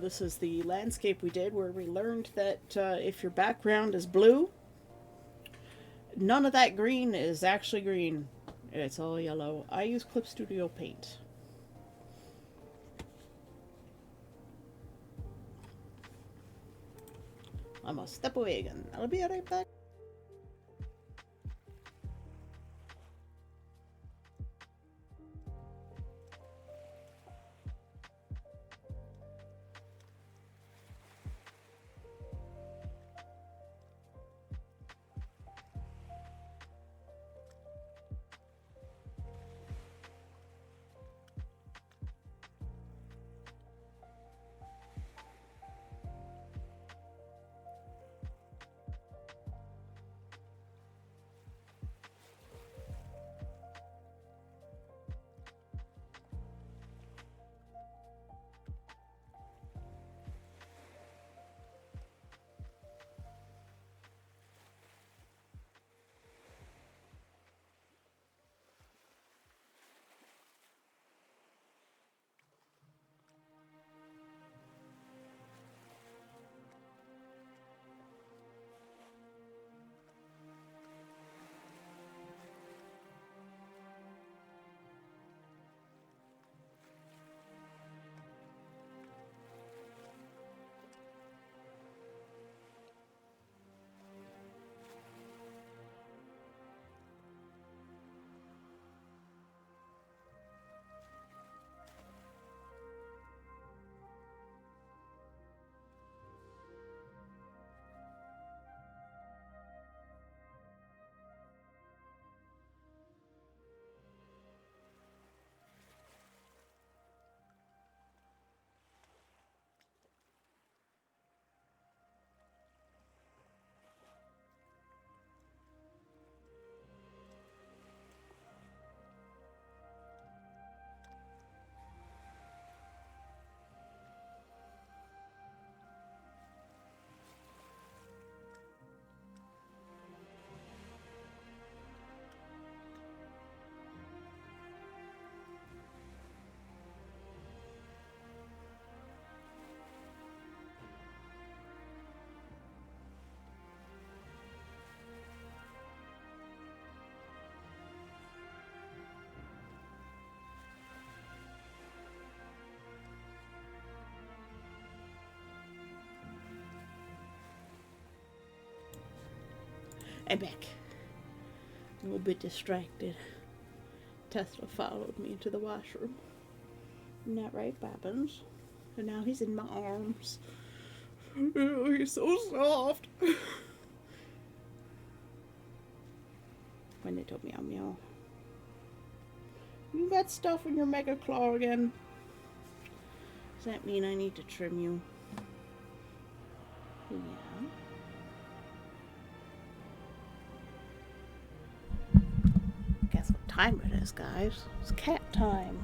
This is the landscape we did where we learned that if your background is blue, none of that green is actually green. It's all yellow. I use Clip Studio Paint. I must step away again. I'll be right back. I'm back. A little bit distracted. Tesla followed me into the washroom. Isn't that right, Bobbins? And now he's in my arms. Oh, he's so soft. When they told meow meow. You got stuff in your mega claw again. Does that mean I need to trim you? Yeah. Guess what time it is, guys? It's cat time.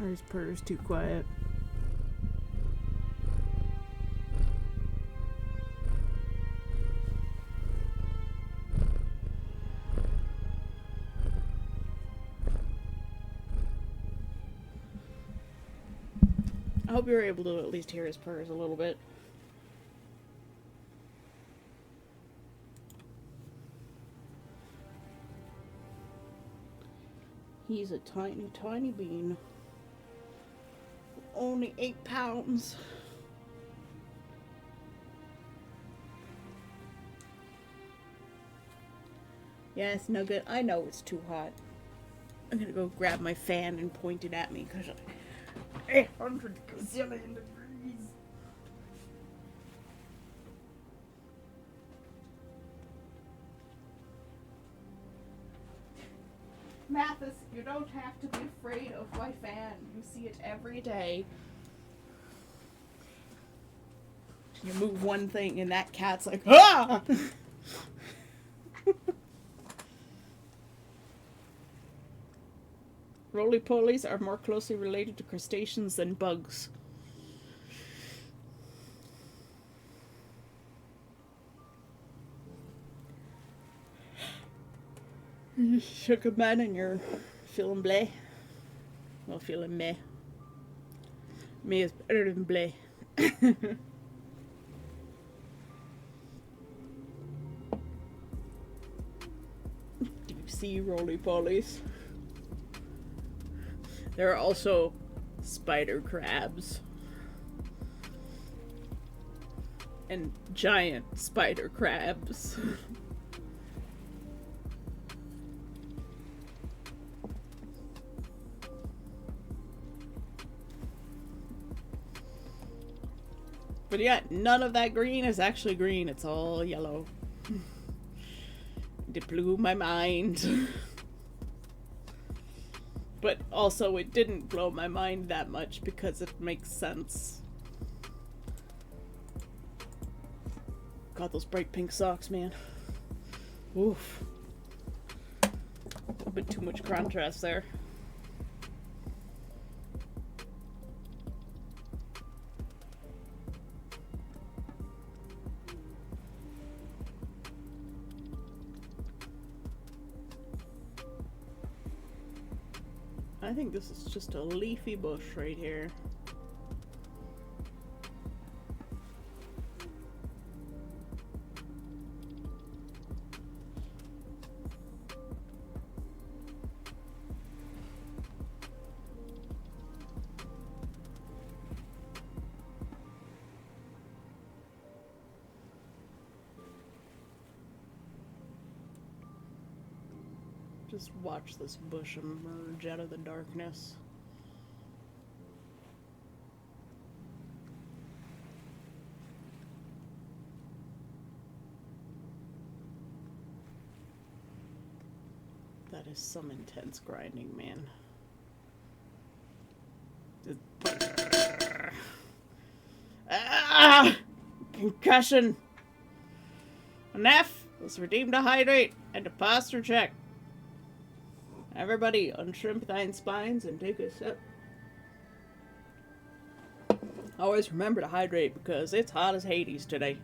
Or his purr's too quiet. I hope you're able to at least hear his purrs a little bit. He's a tiny, tiny bean. Only 8 pounds. Yeah, it's no good. I know it's too hot. I'm gonna go grab my fan and point it at me because 800 gazillion degrees. Mathis, you don't have to be afraid of my fan. You see it every day. You move one thing and that cat's like, ah! Roly-polies are more closely related to crustaceans than bugs. You shook a man and you're feeling bleh. Well, feeling meh. Meh is better than bleh. Deep sea roly-polies. There are also spider crabs. And giant spider crabs. But yeah, none of that green is actually green. It's all yellow. It blew my mind. But also it didn't blow my mind that much because it makes sense. God, those bright pink socks, man. Oof. A bit too much contrast there. I think this is just a leafy bush right here. Just watch this bush emerge out of the darkness. That is some intense grinding, man. Ah! Concussion! An F was redeemed to hydrate and a posture check. Everybody, unshrimp thine spines and take a sip. Always remember to hydrate because it's hot as Hades today.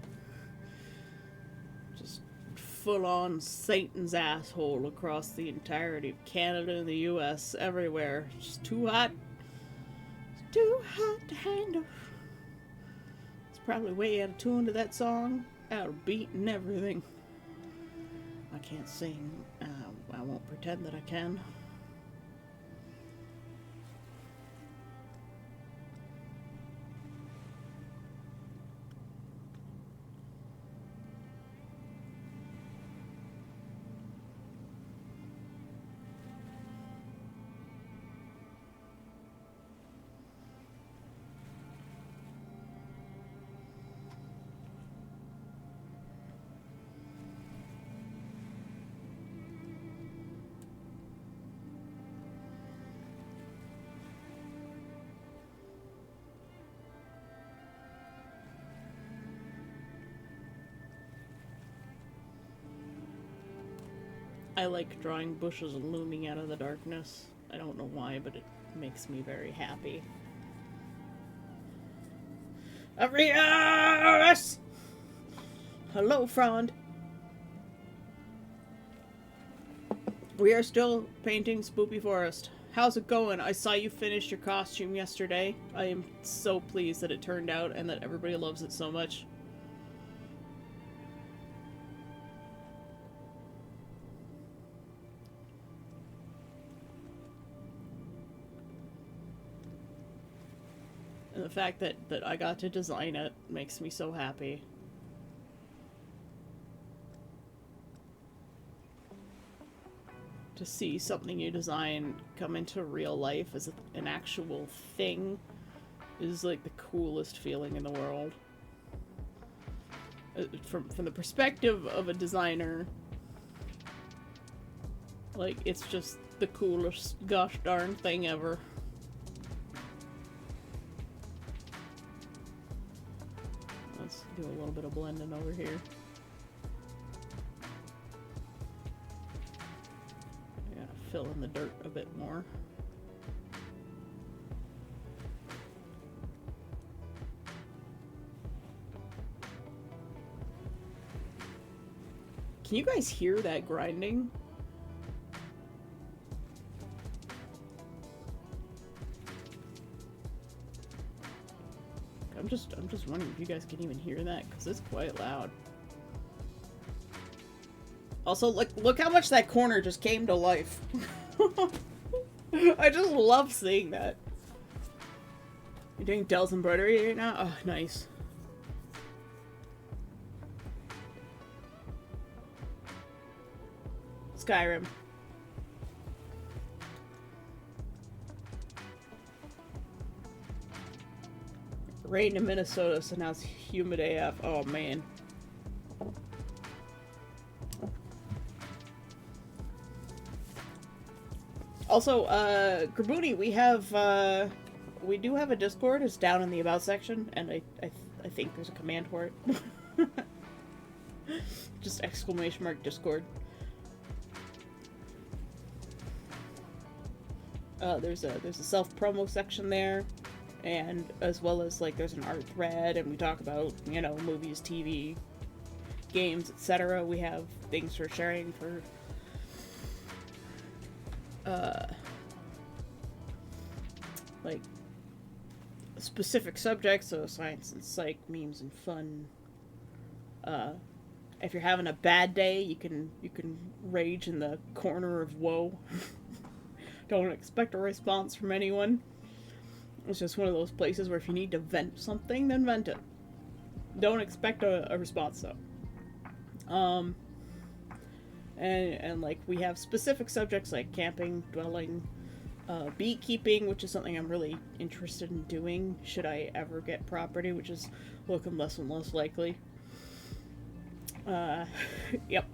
Just full on Satan's asshole across the entirety of Canada and the US, everywhere. Just too hot. It's too hot to handle. It's probably way out of tune to that song, out of beat and everything. I can't sing. I won't pretend that I can. I like drawing bushes looming out of the darkness. I don't know why, but it makes me very happy. Arias! Hello, Frond. We are still painting Spoopy Forest. How's it going? I saw you finish your costume yesterday. I am so pleased that it turned out and that everybody loves it so much. And the fact that I got to design it makes me so happy. To see something you design come into real life as an actual thing is like the coolest feeling in the world. From the perspective of a designer, like, it's just the coolest gosh darn thing ever. Let's do a little bit of blending over here. Fill in the dirt a bit more. Can you guys hear that grinding? I'm just wondering if you guys can even hear that, because it's quite loud. Also, look how much that corner just came to life. I just love seeing that. You're doing Dell's embroidery right now? Oh, nice. Skyrim. Rain in Minnesota, so now it's humid AF. Oh, man. Also, Grabuni, we do have a Discord. It's down in the About section, and I think there's a command for it. Just ! Discord. There's a self-promo section there, and as well as, like, there's an art thread, and we talk about, you know, movies, TV, games, etc. We have things for sharing for like specific subjects, so science and psych, memes and fun. If you're having a bad day, you can rage in the corner of woe. Don't expect a response from anyone. It's just one of those places where if you need to vent something, then vent it. Don't expect a response though. And like, we have specific subjects like camping, dwelling, beekeeping, which is something I'm really interested in doing should I ever get property, which is looking less and less likely. Yep.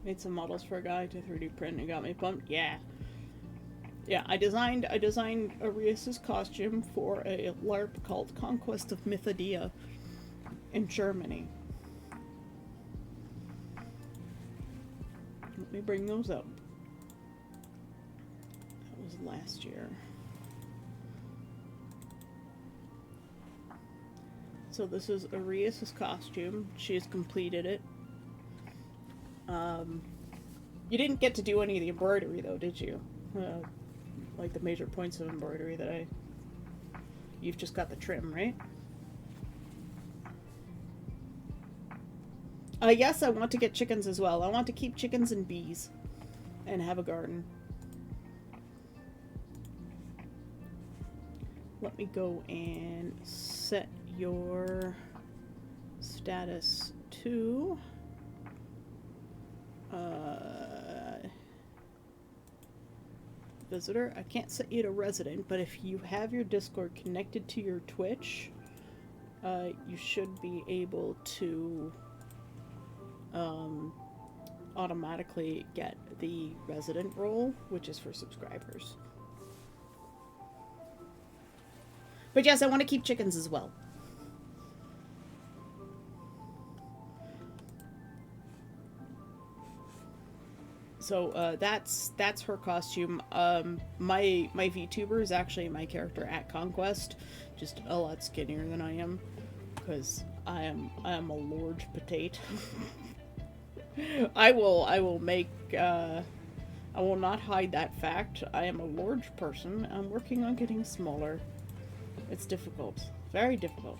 Made some models for a guy to 3D print and got me pumped. Yeah. Yeah, I designed Arius's costume for a LARP called Conquest of Mythodia in Germany. Let me bring those up. That was last year. So this is Arius's costume. She has completed it. You didn't get to do any of the embroidery though, did you? Like the major points of embroidery that you've just got the trim, right? Yes, I want to get chickens as well. I want to keep chickens and bees and have a garden. Let me go and set your status to visitor. I can't set you to resident, but if you have your Discord connected to your Twitch, you should be able to automatically get the resident role, which is for subscribers. But yes, I want to keep chickens as well. So that's her costume. My VTuber is actually my character at Conquest, just a lot skinnier than I am, because I am a large potato. I will make I will not hide that fact. I am a large person. I'm working on getting smaller. It's difficult. Very difficult.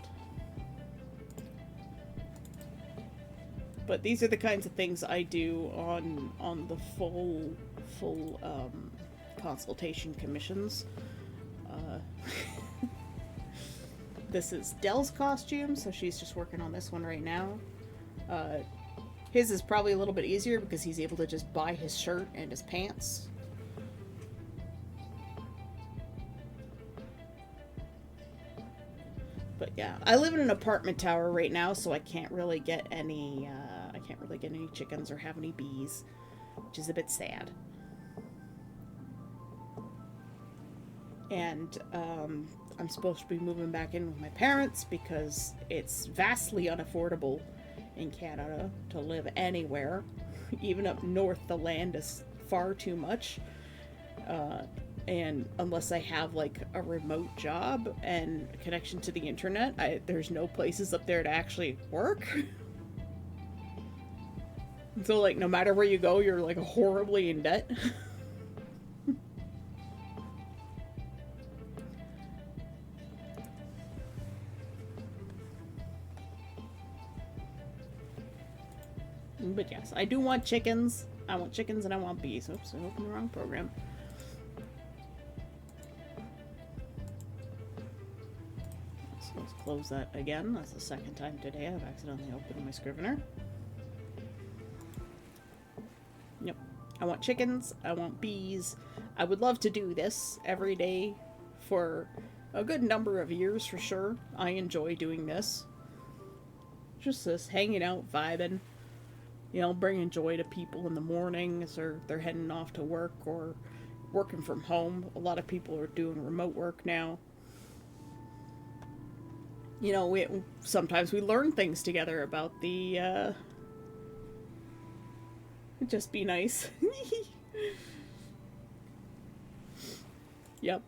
But these are the kinds of things I do on the full consultation commissions. This is Dell's costume, so she's just working on this one right now. His is probably a little bit easier because he's able to just buy his shirt and his pants. But yeah, I live in an apartment tower right now, so I can't really get any chickens or have any bees, which is a bit sad. And I'm supposed to be moving back in with my parents because it's vastly unaffordable in Canada to live anywhere. Even up north, the land is far too much. And unless I have like a remote job and a connection to the internet, there's no places up there to actually work. So like no matter where you go, you're like horribly in debt. But yes, I do want chickens. I want chickens and I want bees. Oops, I opened the wrong program. So let's close that again. That's the second time today I've accidentally opened my Scrivener. Yep. I want chickens. I want bees. I would love to do this every day for a good number of years for sure. I enjoy doing this. Just this hanging out, vibing. You know, bringing joy to people in the mornings, or they're heading off to work or working from home. A lot of people are doing remote work now. You know, sometimes we learn things together about the, just be nice. Yep.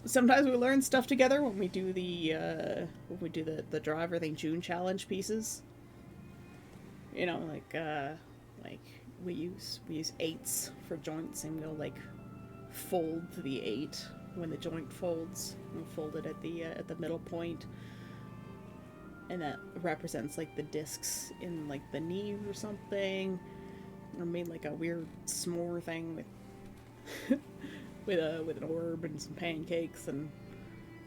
Sometimes we learn stuff together when we do the Draw Everything June challenge pieces. You know, like we use 8s for joints, and we'll like fold the 8 when the joint folds. We'll fold it at the middle point, and that represents like the discs in like the knee or something, or made like a weird s'more thing with with an orb and some pancakes, and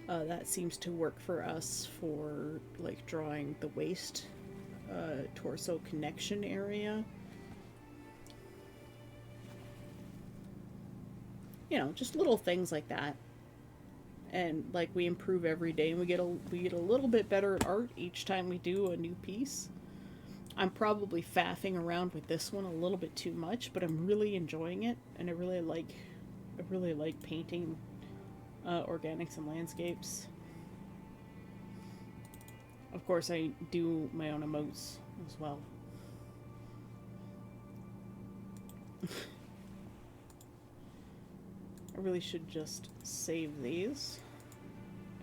that seems to work for us for like drawing the waist. Torso connection area. You know, just little things like that. And like we improve every day, and we get a little bit better at art each time we do a new piece. I'm probably faffing around with this one a little bit too much, but I'm really enjoying it, and I really like painting organics and landscapes. Of course, I do my own emotes as well. I really should just save these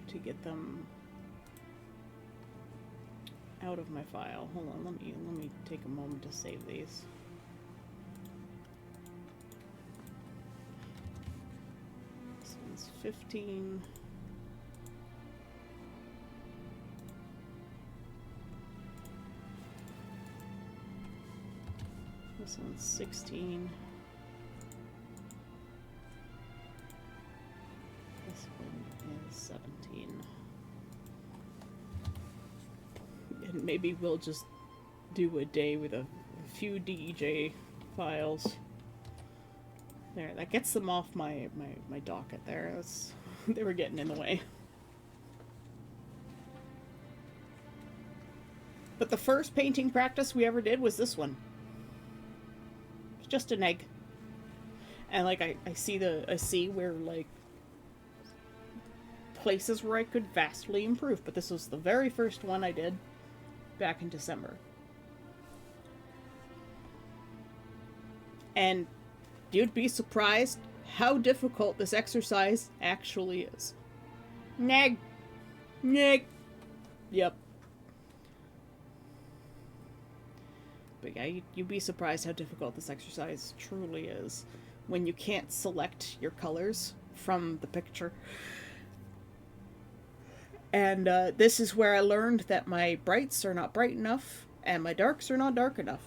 to get them out of my file. Hold on, let me take a moment to save these. This one's 15. This one's 16. This one is 17. And maybe we'll just do a day with a few DEJ files. There, that gets them off my docket there. They were getting in the way. But the first painting practice we ever did was this one. Just an egg. And like I see where like places where I could vastly improve, but this was the very first one I did back in December. And you'd be surprised how difficult this exercise actually is. Neg. Yep. But yeah, you'd be surprised how difficult this exercise truly is when you can't select your colors from the picture. And this is where I learned that my brights are not bright enough and my darks are not dark enough.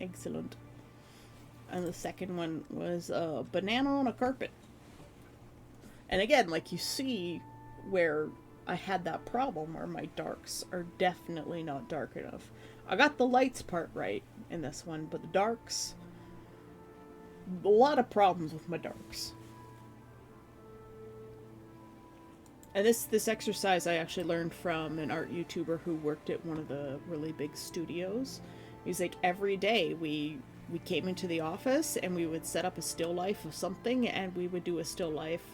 Excellent. And the second one was a banana on a carpet. And again, like you see where I had that problem where my darks are definitely not dark enough. I got the lights part right in this one, but the darks, a lot of problems with my darks. And this exercise I actually learned from an art YouTuber who worked at one of the really big studios. He's like, every day we came into the office and we would set up a still life of something, and we would do a still life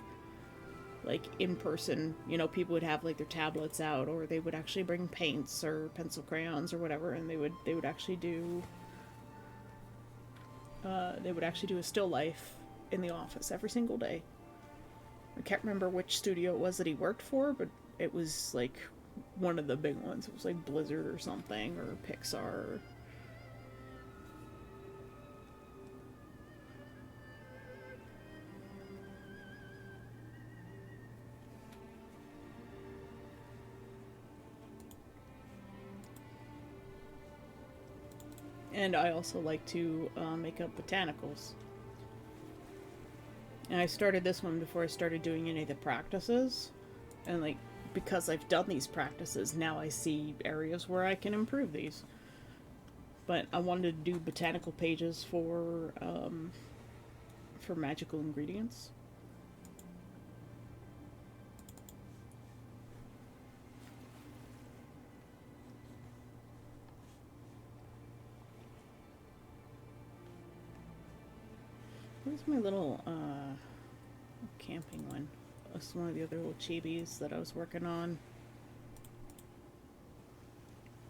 like in person. You know, people would have like their tablets out, or they would actually bring paints or pencil crayons or whatever, and they would actually do a still life in the office every single day. I can't remember which studio it was that he worked for, but it was like one of the big ones. It was like Blizzard or something, or Pixar. And I also like to make up botanicals. And I started this one before I started doing any of the practices. And like, because I've done these practices, now I see areas where I can improve these. But I wanted to do botanical pages for magical ingredients. Where's my little camping one? It's one of the other little chibis that I was working on.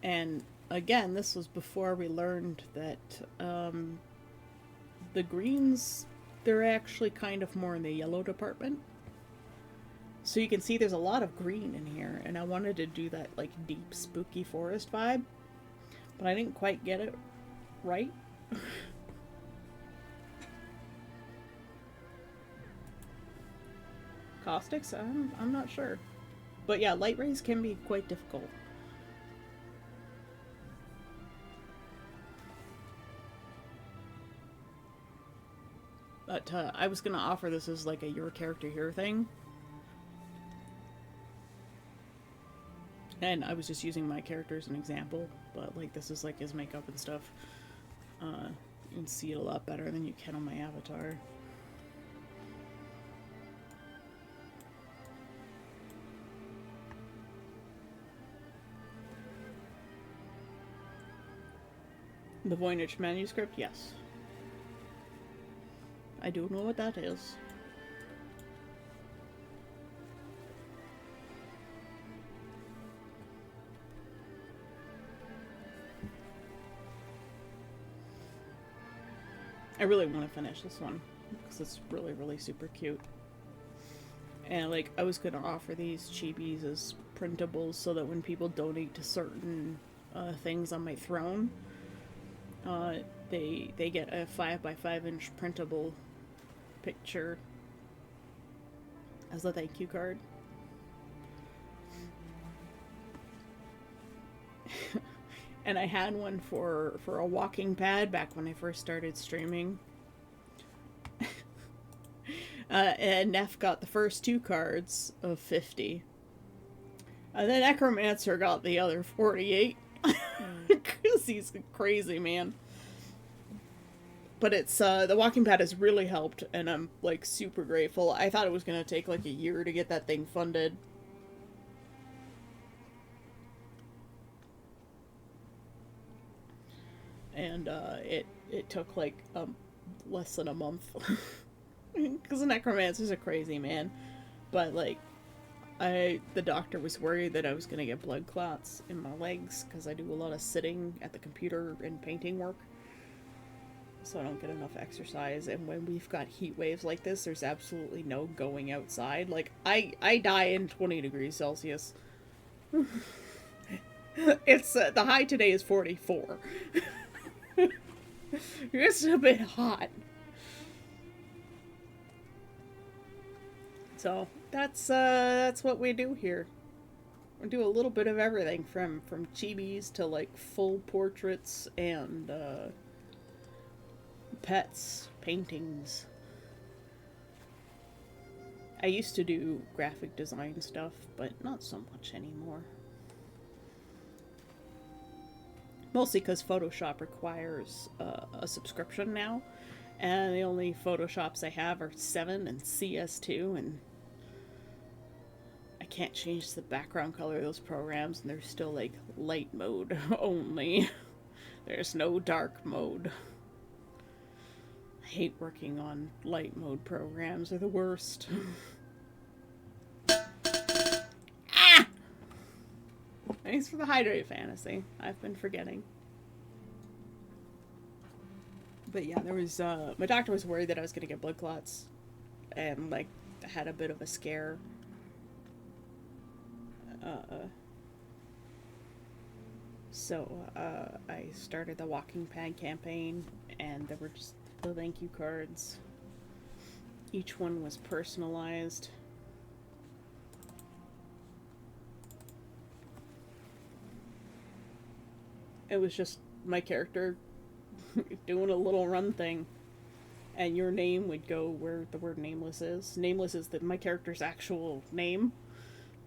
And again, this was before we learned that the greens, they're actually kind of more in the yellow department. So you can see there's a lot of green in here, and I wanted to do that like deep spooky forest vibe, but I didn't quite get it right. Caustics? I'm not sure. But yeah, light rays can be quite difficult. But I was gonna offer this as like a your character here thing. And I was just using my character as an example, but like this is like his makeup and stuff. You can see it a lot better than you can on my avatar. The Voynich manuscript, yes. I do know what that is. I really want to finish this one because it's really, really super cute. And like, I was gonna offer these chibis as printables so that when people donate to certain things on my throne, they get a 5x5 inch printable picture as a thank you card. And I had one for a walking pad back when I first started streaming. And Neff got the first 2 cards of 50. And then Necromancer got the other 48. Because he's crazy, man. But it's, the walking pad has really helped, and I'm, like, super grateful. I thought it was going to take, like, a year to get that thing funded. And, it took, like, less than a month. Because the Necromancer's a crazy man. But, like, the doctor was worried that I was going to get blood clots in my legs, because I do a lot of sitting at the computer and painting work. So I don't get enough exercise, and when we've got heat waves like this, there's absolutely no going outside. Like, I die in 20 degrees Celsius. It's, the high today is 44. It's a bit hot. So that's what we do here. We do a little bit of everything from chibis to like full portraits and pets, paintings. I used to do graphic design stuff, but not so much anymore. Mostly because Photoshop requires a subscription now, and the only Photoshops I have are 7 and CS2, and I can't change the background color of those programs, and they're still like light mode only. There's no dark mode. I hate working on light mode programs, they're the worst. Ah! Thanks for the hydrate fantasy. I've been forgetting. But yeah, there was my doctor was worried that I was gonna get blood clots, and like had a bit of a scare. So I started the walking pad campaign, and there were just the thank you cards. Each one was personalized. It was just my character doing a little run thing, and your name would go where the word nameless is. Nameless is my character's actual name,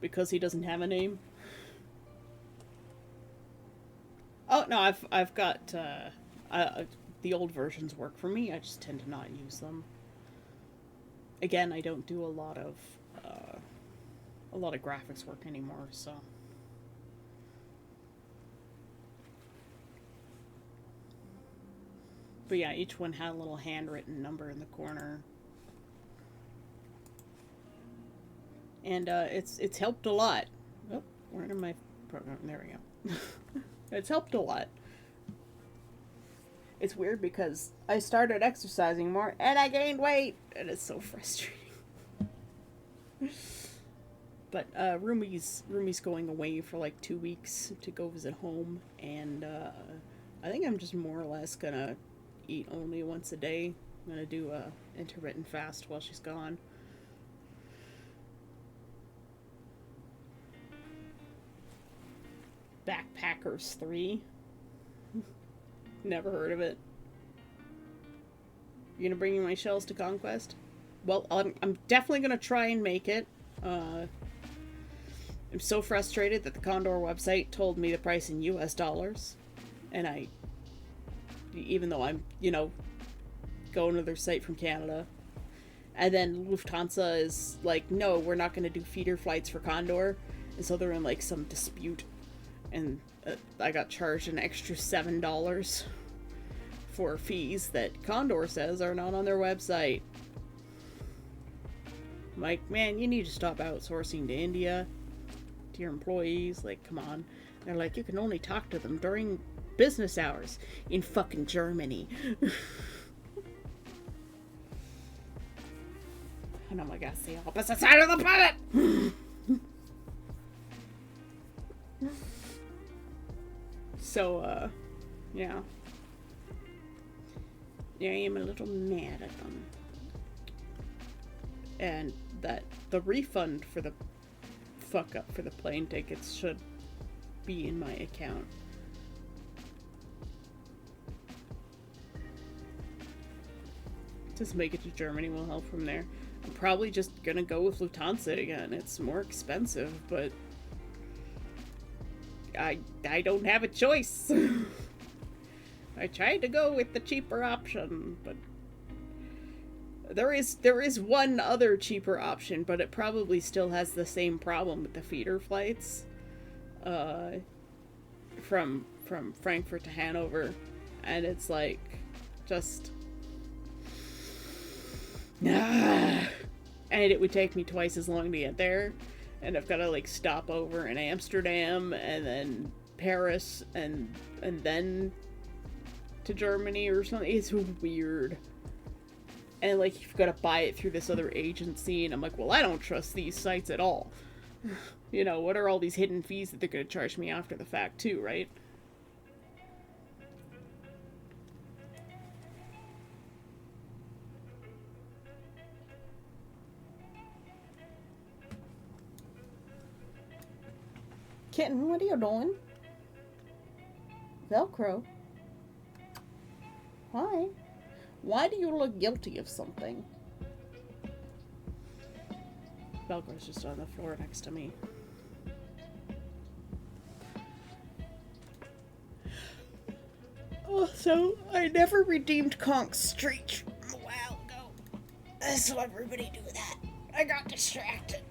because he doesn't have a name. Oh no, I've got the old versions work for me. I just tend to not use them. Again, I don't do a lot of graphics work anymore, so. But yeah, each one had a little handwritten number in the corner. And it's helped a lot. Oh, where in my program? There we go. It's helped a lot. It's weird because I started exercising more and I gained weight, and it's so frustrating. But Rumi's going away for like 2 weeks to go visit home, and I think I'm just more or less gonna eat only once a day. I'm gonna do a intermittent fast while she's gone. Backpackers 3. Never heard of it. You gonna bring me my shells to Conquest? Well, I'm definitely gonna try and make it. I'm so frustrated that the Condor website told me the price in US dollars. And even though I'm, going to their site from Canada. And then Lufthansa is like, no, we're not gonna do feeder flights for Condor. And so they're in like some dispute. And I got charged an extra $7 for fees that Condor says are not on their website. I'm like, man, you need to stop outsourcing to India, to your employees. Like, come on. They're like, you can only talk to them during business hours in fucking Germany. And I'm like, that's the opposite side of the planet! So, yeah. Yeah, I am a little mad at them. And that the refund for the fuck up for the plane tickets should be in my account. Just make it to Germany will help from there. I'm probably just gonna go with Lufthansa again. It's more expensive, but I don't have a choice. I tried to go with the cheaper option, but there is one other cheaper option, but it probably still has the same problem with the feeder flights. From Frankfurt to Hanover, and it's like just and it would take me twice as long to get there. And I've got to like stop over in Amsterdam and then Paris and then to Germany or something. It's weird. And like you've got to buy it through this other agency, and I'm like, well, I don't trust these sites at all. What are all these hidden fees that they're going to charge me after the fact too, right? Kitten, what are you doing? Velcro. Hi. Why do you look guilty of something? Velcro's just on the floor next to me. Oh, so I never redeemed Conk's Streak a while ago. So everybody do that. I got distracted.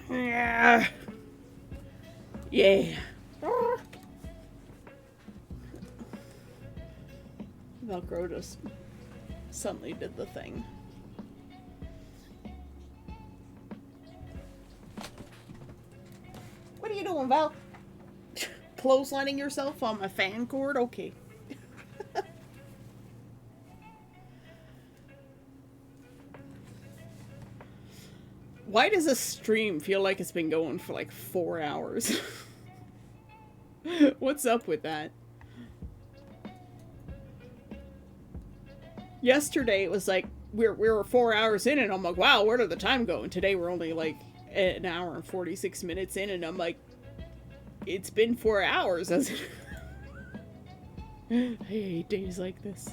Yeah. Yeah. Velcro just suddenly did the thing. What are you doing, Val? Clotheslining yourself on my fan cord? Okay. Why does this stream feel like it's been going for like 4 hours? What's up with that? Yesterday it was like we were 4 hours in and I'm like, wow, where did the time go? And today we're only like an hour and 46 minutes in and I'm like, it's been 4 hours, hasn't it? I hate days like this.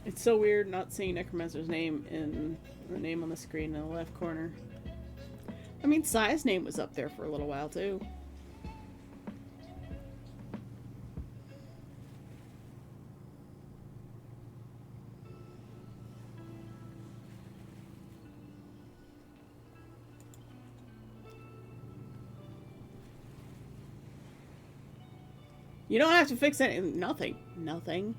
It's so weird not seeing Necromancer's name in the name on the screen in the left corner. I mean, Sai's name was up there for a little while too. You don't have to fix anything. Nothing. Nothing.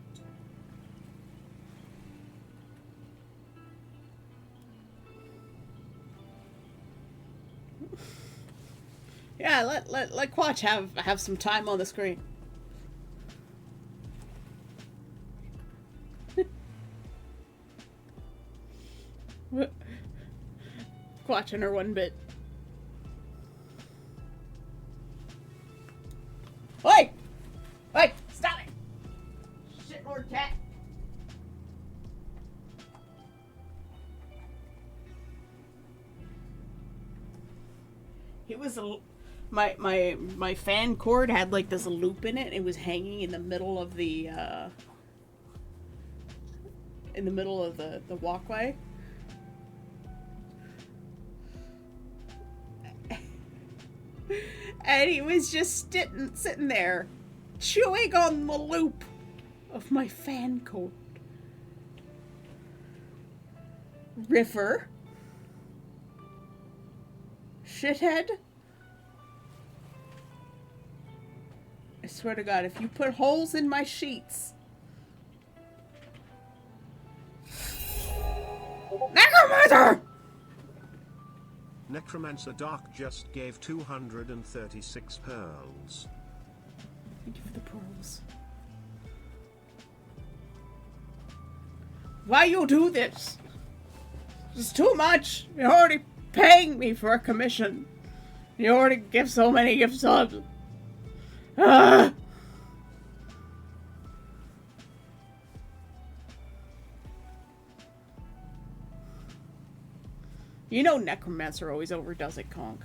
Yeah, let Quatch have some time on the screen. Quatch in her 1-bit. Oi! Oi! Stop it! Shitlord cat! It was a... My fan cord had like this loop in it. It was hanging in the middle of the walkway. And he was just sitting there chewing on the loop of my fan cord. River. Shithead. I swear to God, if you put holes in my sheets... Necromancer! Necromancer Dark just gave 236 pearls. Thank you for the pearls. Why you do this? It's too much. You're already paying me for a commission. You already give so many gift subs. Ah! You know Necromancer always overdoes it, Conk.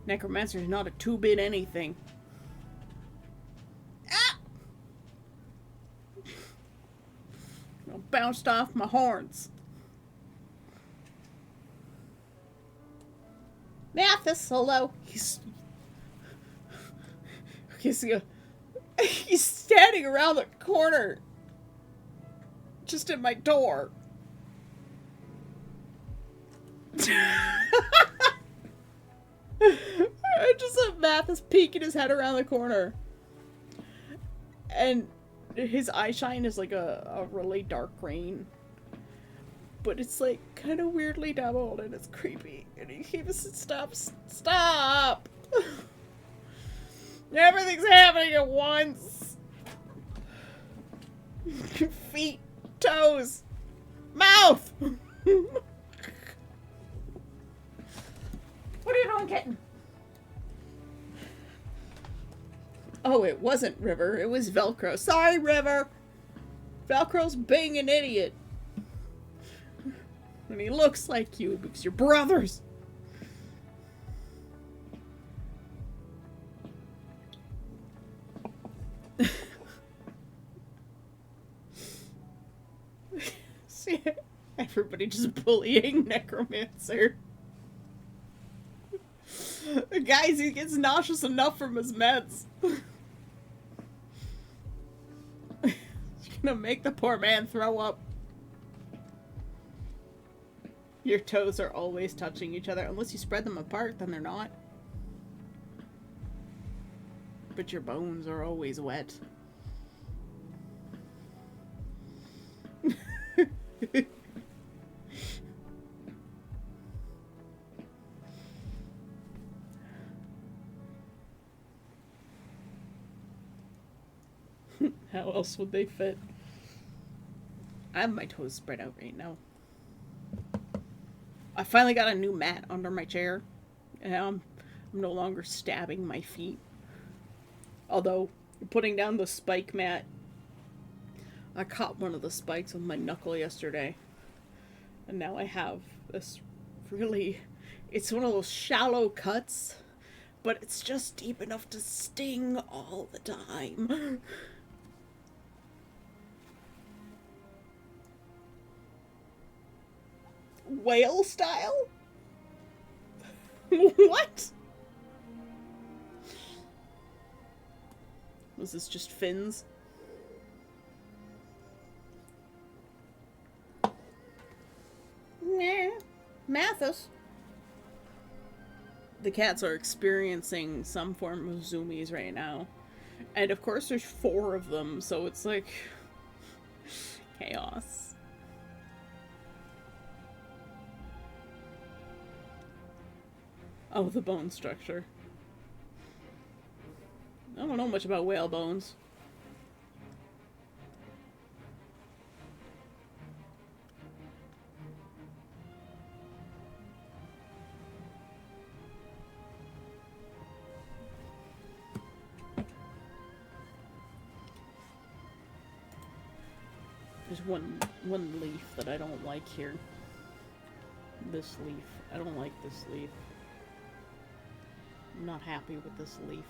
Necromancer's not a 2-bit anything. Ah! I bounced off my horns. Mathis, hello. He's standing around the corner. Just at my door. I just have Mathis peeking his head around the corner. And his eye shine is like a really dark green. But it's like kind of weirdly doubled and it's creepy. And he keeps stop! Everything's happening at once. Feet, toes, mouth. What are you doing, kitten? Oh, it wasn't River. It was Velcro. Sorry, River. Velcro's being an idiot. And he looks like you because you're brothers. See, everybody just bullying Necromancer. Guys, he gets nauseous enough from his meds. It's gonna make the poor man throw up. Your toes are always touching each other. Unless you spread them apart, then they're not. But your bones are always wet. How else would they fit? I have my toes spread out right now. I finally got a new mat under my chair. And I'm no longer stabbing my feet. Although, putting down the spike mat, I caught one of the spikes with my knuckle yesterday. And now I have this really... It's one of those shallow cuts, but it's just deep enough to sting all the time. Whale style? What? Was this just fins? Nah. Mathis. The cats are experiencing some form of zoomies right now. And of course there's 4 of them, so it's like... chaos. Oh, the bone structure. I don't know much about whale bones. There's one leaf that I don't like here. This leaf. I don't like this leaf. I'm not happy with this leaf.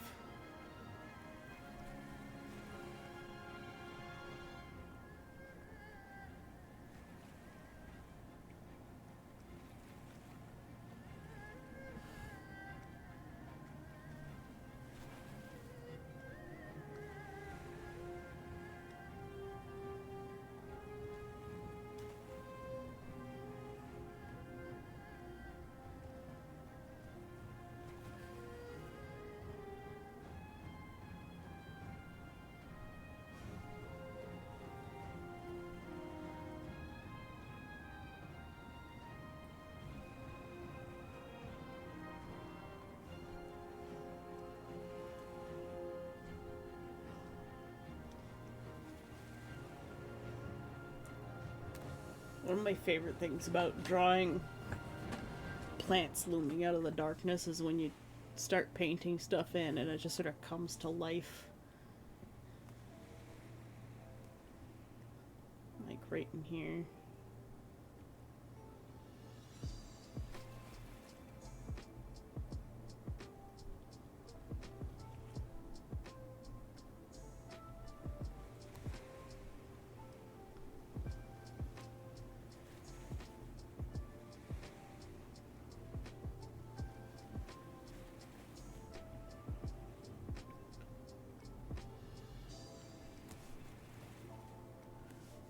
One of my favorite things about drawing plants looming out of the darkness is when you start painting stuff in and it just sort of comes to life. Like right in here.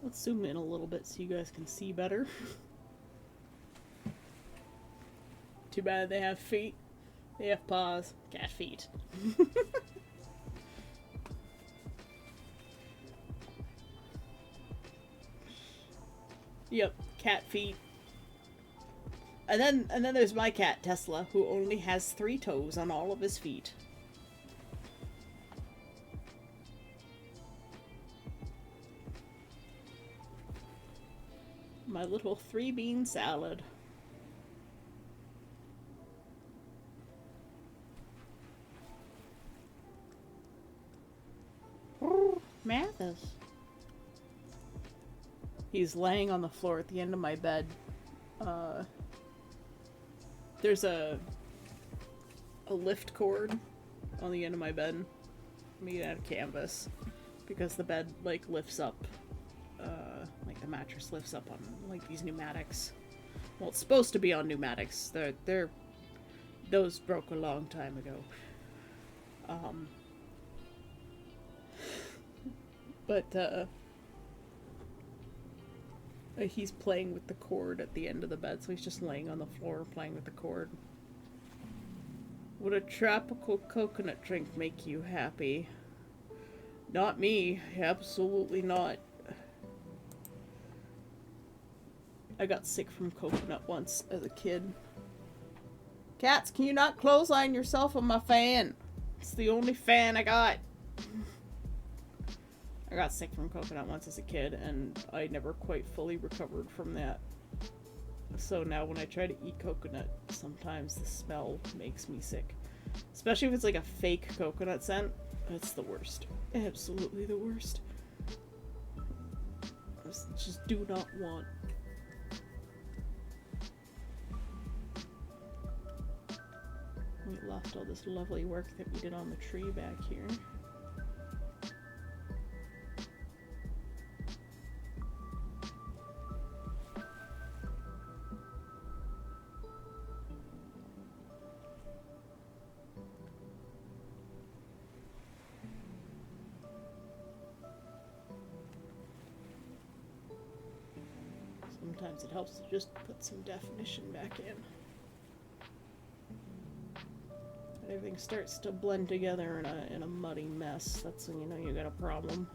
Let's zoom in a little bit so you guys can see better. Too bad they have feet. They have paws. Cat feet. Yep, cat feet. And then there's my cat, Tesla, who only has 3 toes on all of his feet. My little 3-bean salad. Yes. He's laying on the floor at the end of my bed. There's a lift cord on the end of my bed made out of canvas because the bed like lifts up, like the mattress lifts up on like these pneumatics. Well, it's supposed to be on pneumatics. Those broke a long time ago. But he's playing with the cord at the end of the bed, so he's just laying on the floor playing with the cord. Would a tropical coconut drink make you happy? Not me. Absolutely not. I got sick from coconut once as a kid. Cats, can you not clothesline yourself on my fan? It's the only fan I got. I got sick from coconut once as a kid, and I never quite fully recovered from that. So now when I try to eat coconut, sometimes the smell makes me sick. Especially if it's like a fake coconut scent. It's the worst. Absolutely the worst. I just do not want. We left all this lovely work that we did on the tree back here. Sometimes it helps to just put some definition back in. Everything starts to blend together in a muddy mess. That's when you know you got a problem.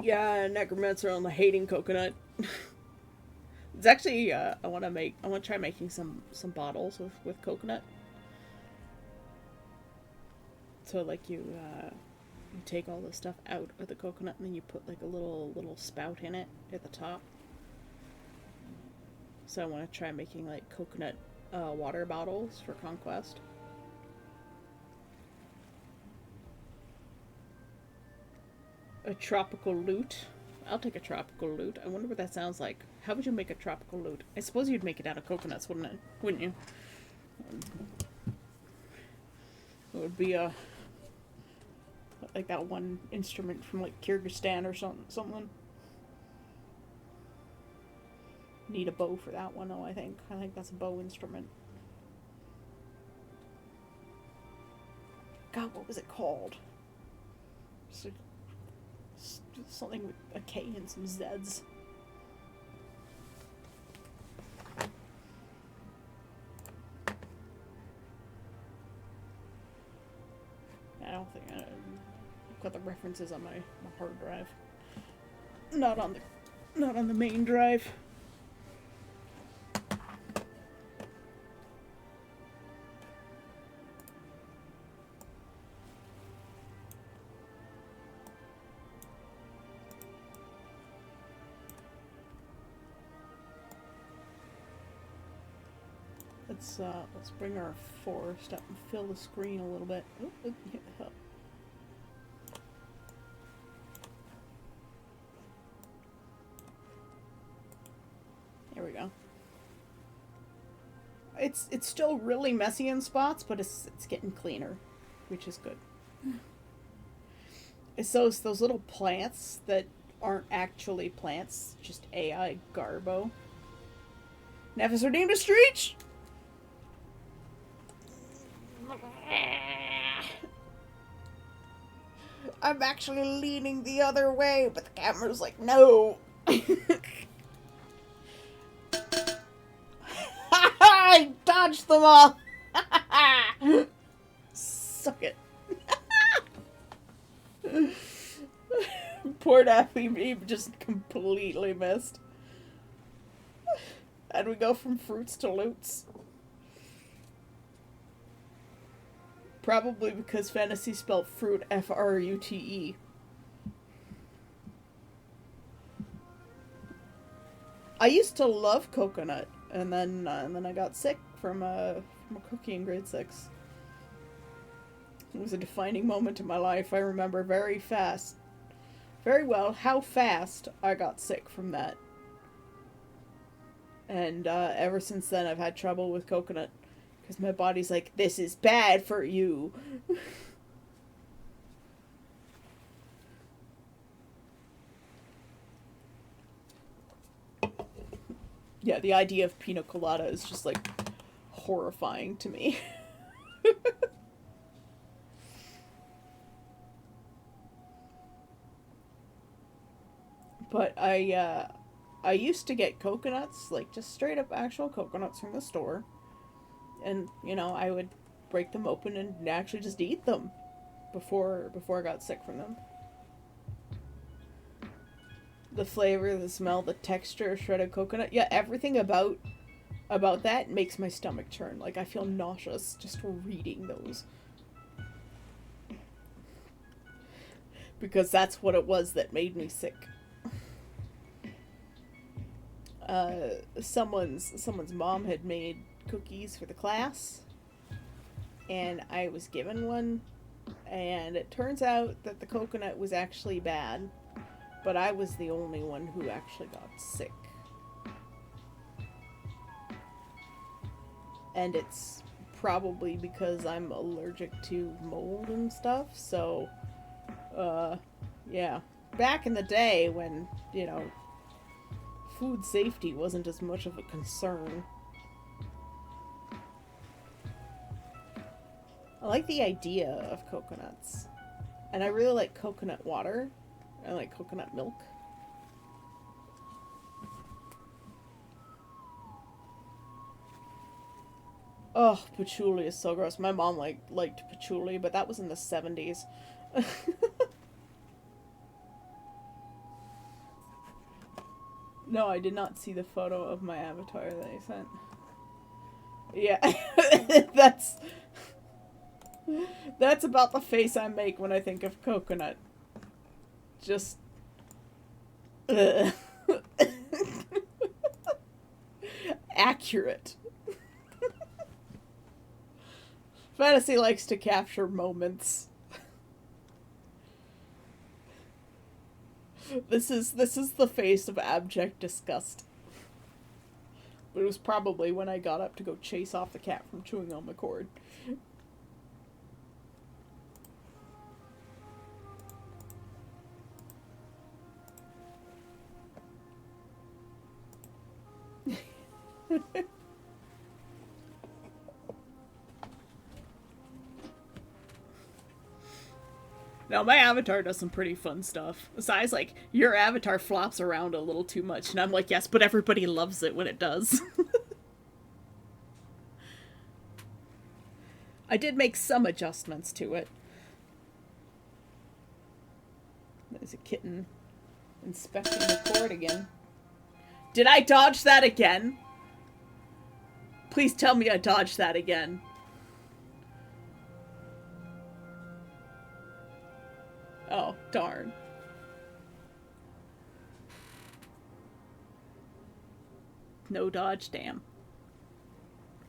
Yeah, necromancer on the hating coconut. It's actually I want to try making some bottles with coconut. So like you take all the stuff out of the coconut and then you put like a little spout in it at the top. So I want to try making like coconut water bottles for Conquest. A tropical lute. I'll take a tropical lute. I wonder what that sounds like. How would you make a tropical lute? I suppose you'd make it out of coconuts, wouldn't it? Wouldn't you? It would be like that one instrument from like Kyrgyzstan or something. Need a bow for that one though, I think. I think that's a bow instrument. God, what was it called? Something with a K and some Z's. I don't think I've got the references on my hard drive. Not on the main drive. Let's bring our forest up and fill the screen a little bit. Ooh, yeah. There we go. It's still really messy in spots, but it's getting cleaner, which is good. It's those little plants that aren't actually plants, just AI garbo. Nevis are named a Streech! I'm actually leaning the other way, but the camera's like, no! I dodged them all! Suck it. Poor Daffy Beeb just completely missed. And we go from fruits to loots. Probably because fantasy spelled fruit F-R-U-T-E. I used to love coconut, and then I got sick from a cookie in grade 6. It was a defining moment in my life. I remember very well how fast I got sick from that. And ever since then I've had trouble with coconut. Because my body's like, this is bad for you. Yeah, the idea of pina colada is just like horrifying to me. But I used to get coconuts, like just straight up actual coconuts from the store. And, you know, I would break them open and actually just eat them before I got sick from them. The flavor, the smell, the texture of shredded coconut. Yeah, everything about that makes my stomach churn. Like, I feel nauseous just reading those. Because that's what it was that made me sick. Someone's mom had made cookies for the class, and I was given one, and it turns out that the coconut was actually bad, but I was the only one who actually got sick. And it's probably because I'm allergic to mold and stuff, so, yeah. Back in the day when, you know, food safety wasn't as much of a concern. I like the idea of coconuts. And I really like coconut water. I like coconut milk. Oh, patchouli is so gross. My mom liked patchouli, but that was in the 70s. No, I did not see the photo of my avatar that I sent. Yeah, that's about the face I make when I think of coconut. Just... accurate. Fantasy likes to capture moments. This is the face of abject disgust. But it was probably when I got up to go chase off the cat from chewing on my cord. Now, my avatar does some pretty fun stuff. Besides, like, your avatar flops around a little too much, and I'm like, yes, but everybody loves it when it does. I did make some adjustments to it. There's a kitten inspecting the cord again. Did I dodge that again? Please tell me I dodged that again. Oh, darn. No dodge, damn.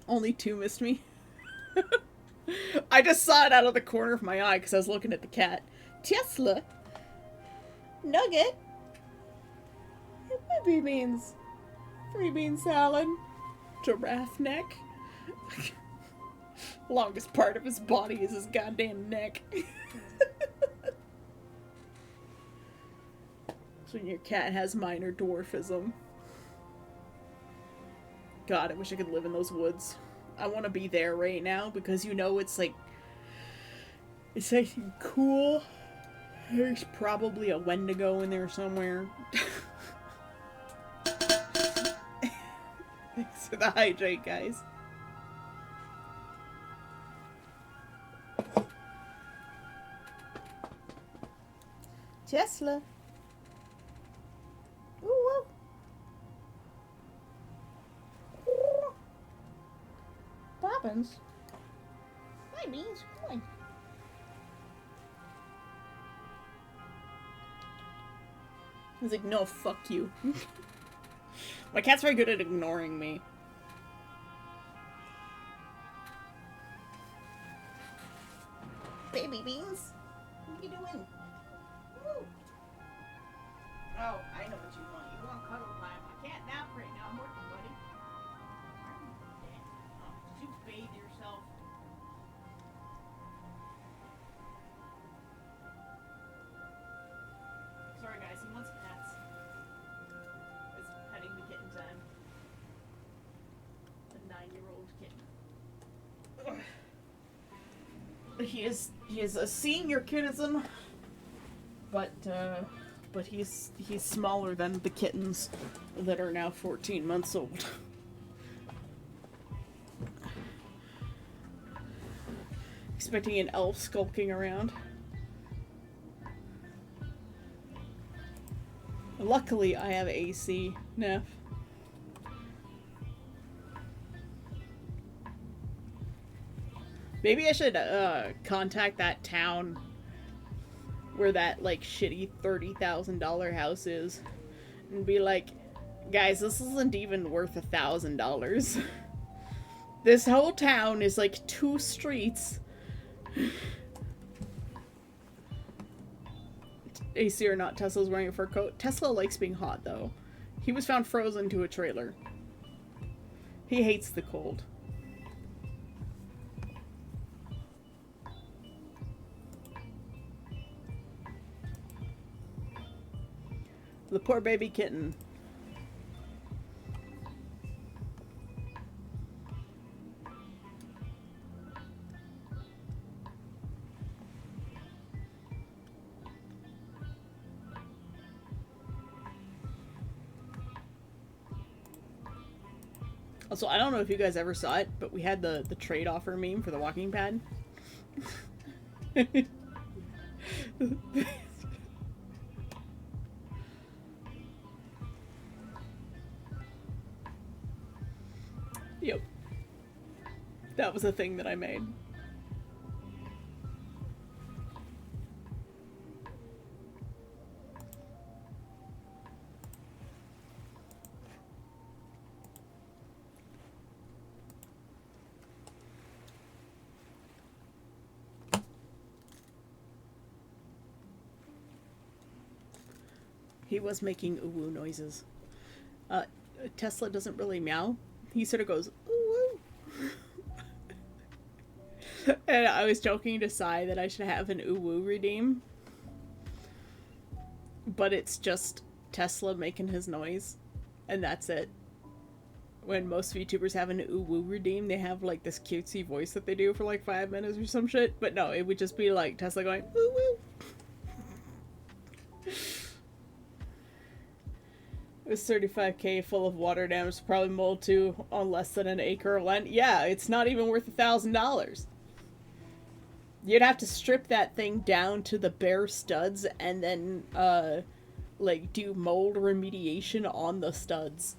Only 2 missed me. I just saw it out of the corner of my eye because I was looking at the cat. Tesla. Nugget. Baby beans. Free bean salad. Giraffe neck. Longest part of his body is his goddamn neck. So when your cat has minor dwarfism. God, I wish I could live in those woods. I want to be there right now because you know it's like cool. There's probably a Wendigo in there somewhere. Thanks for the hydrate, guys. Tesla. Ooh, woo. Poppins. Hi, Beans. Come on. He's like, no, fuck you. My cat's very good at ignoring me. Baby Beans, what are you doing? Woo. Oh, I know what you want. You want cuddle time. I can't nap right now. I'm working, buddy. Oh, did you bathe yourself? Sorry, guys. He wants pets. It's petting the kitten time. The 9-year-old kitten. Ugh. He is a senior citizen, but he's smaller than the kittens that are now 14 months old. Expecting an elf skulking around. Luckily, I have AC, Neff. Maybe I should contact that town where that like shitty $30,000 house is and be like, guys, this isn't even worth $1,000. This whole town is like 2 streets. AC or not, Tesla's wearing a fur coat. Tesla likes being hot though. He was found frozen to a trailer. He hates the cold. The poor baby kitten. Also, I don't know if you guys ever saw it, but we had the trade offer meme for the walking pad. Yep. That was a thing that I made. He was making ooh-woo noises. Tesla doesn't really meow. He sort of goes, ooh-woo. And I was joking to Sai that I should have an ooh-woo redeem. But it's just Tesla making his noise. And that's it. When most VTubers have an ooh-woo redeem, they have like this cutesy voice that they do for like 5 minutes or some shit. But no, it would just be like Tesla going, ooh-woo. It was 35k full of water damage, probably mold too, on less than an acre of land. Yeah, it's not even worth $1,000. You'd have to strip that thing down to the bare studs and then, like, do mold remediation on the studs.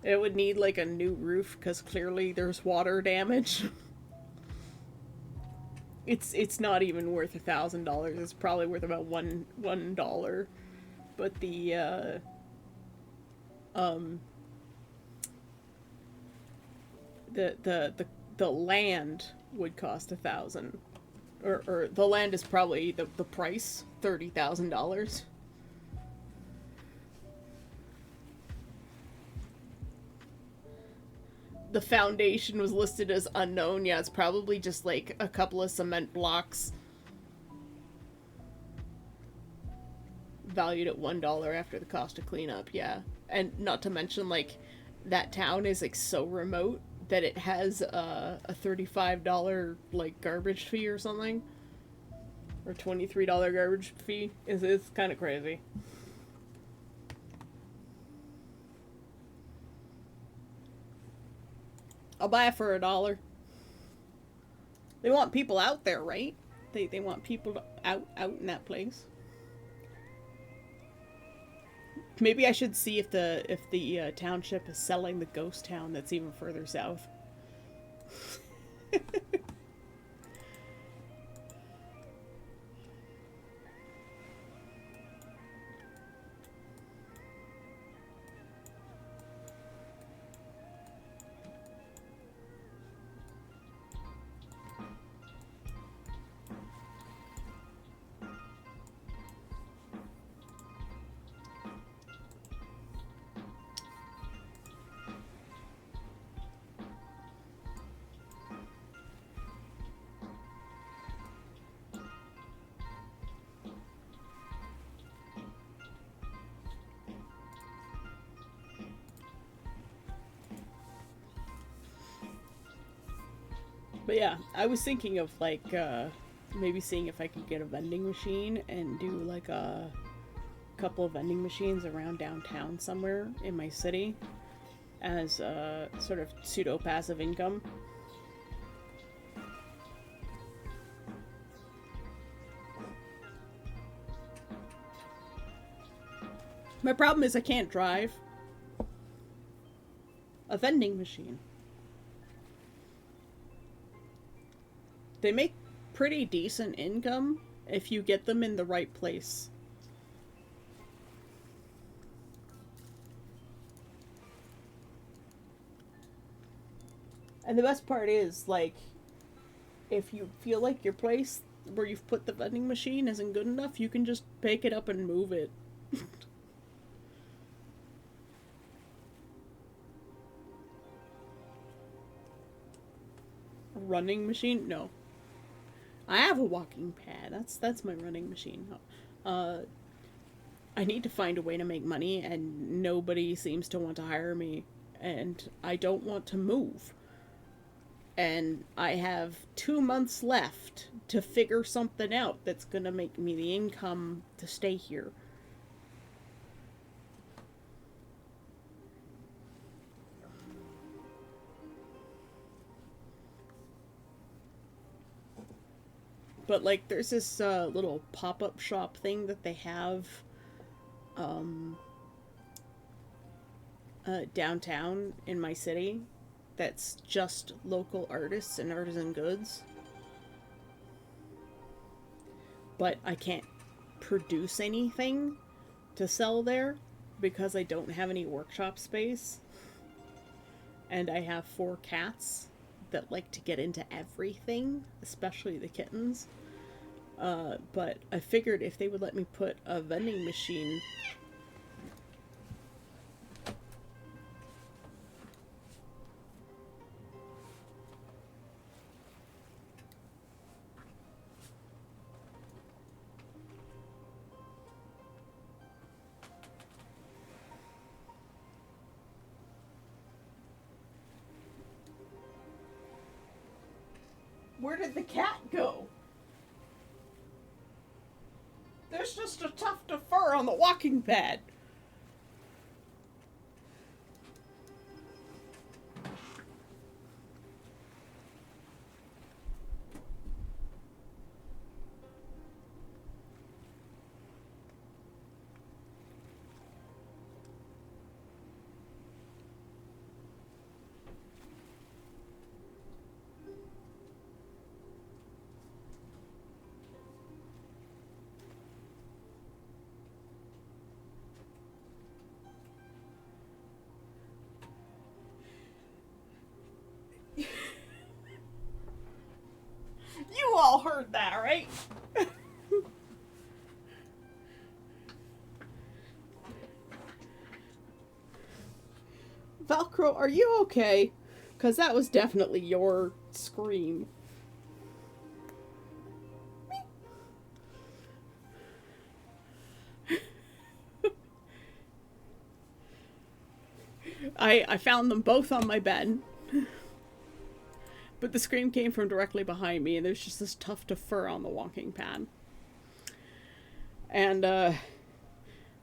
It would need, like, a new roof, because clearly there's water damage. It's not even worth $1,000. It's probably worth about $1. But the land would cost $1,000, or the land is probably the price, $30,000. the foundation was listed as unknown. Yeah, it's probably just like a couple of cement blocks valued at $1 after the cost of cleanup. Yeah, and not to mention like that town is like so remote that it has a $35 like garbage fee or something, or $23 garbage fee. It's kind of crazy. I'll buy it for $1. They want people out there, right? They want people out in that place. Maybe I should see if the township is selling the ghost town that's even further south. But yeah, I was thinking of like maybe seeing if I could get a vending machine and do like a couple of vending machines around downtown somewhere in my city as a sort of pseudo passive income. My problem is I can't drive a vending machine. They make pretty decent income if you get them in the right place. And the best part is, like, if you feel like your place where you've put the vending machine isn't good enough, you can just pick it up and move it. Running machine? No. I have a walking pad. That's my running machine. I need to find a way to make money, and nobody seems to want to hire me, and I don't want to move. And I have 2 months left to figure something out that's gonna make me the income to stay here. But like, there's this little pop-up shop thing that they have downtown in my city that's just local artists and artisan goods. But I can't produce anything to sell there because I don't have any workshop space. And I have 4 cats that like to get into everything, especially the kittens. But I figured if they would let me put a vending machine... Where did the cat go? There's just a tuft of fur on the walking pad. You all heard that, right? Velcro, are you okay? Because that was definitely your scream. I found them both on my bed. But the scream came from directly behind me, and there's just this tuft of fur on the walking pad. And I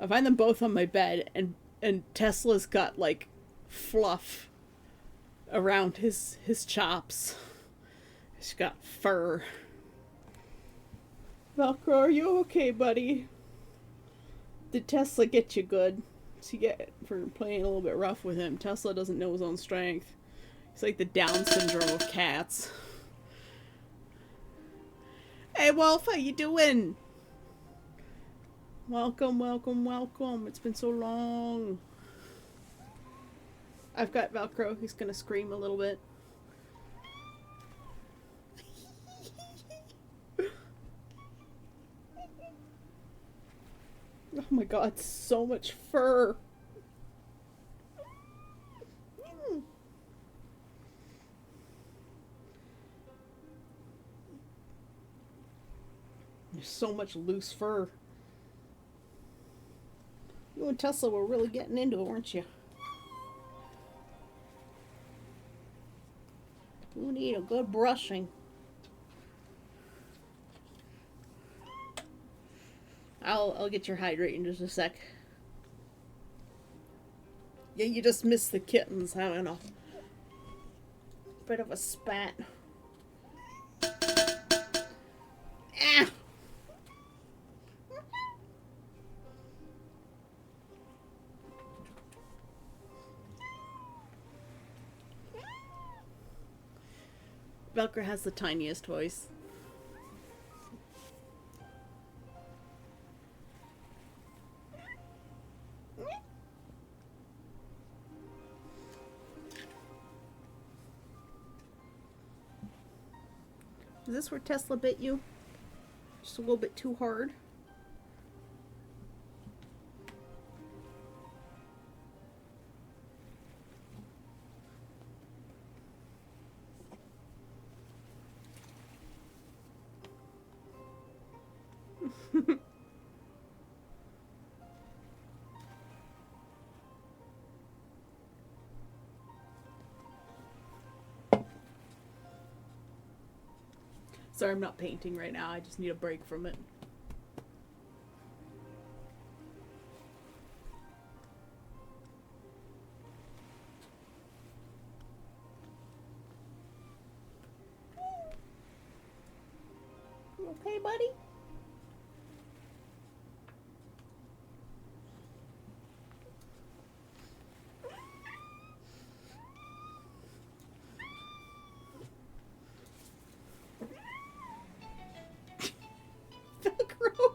find them both on my bed, and Tesla's got like fluff around his chops. He's got fur. Velcro, are you okay, buddy? Did Tesla get you good? To get for playing a little bit rough with him. Tesla doesn't know his own strength. He's like the Down syndrome of cats. Hey Wolf, how you doing? Welcome, welcome, welcome. It's been so long. I've got Velcro. He's gonna scream a little bit. Oh my god, so much fur. There's so much loose fur. You and Tesla were really getting into it, weren't you? You need a good brushing. I'll get your hydrate in just a sec. Yeah, you just missed the kittens having a bit of a spat. Ah! Velcro has the tiniest voice. Is this where Tesla bit you? Just a little bit too hard? Sorry, I'm not painting right now. I just need a break from it. You okay, buddy? Velcro.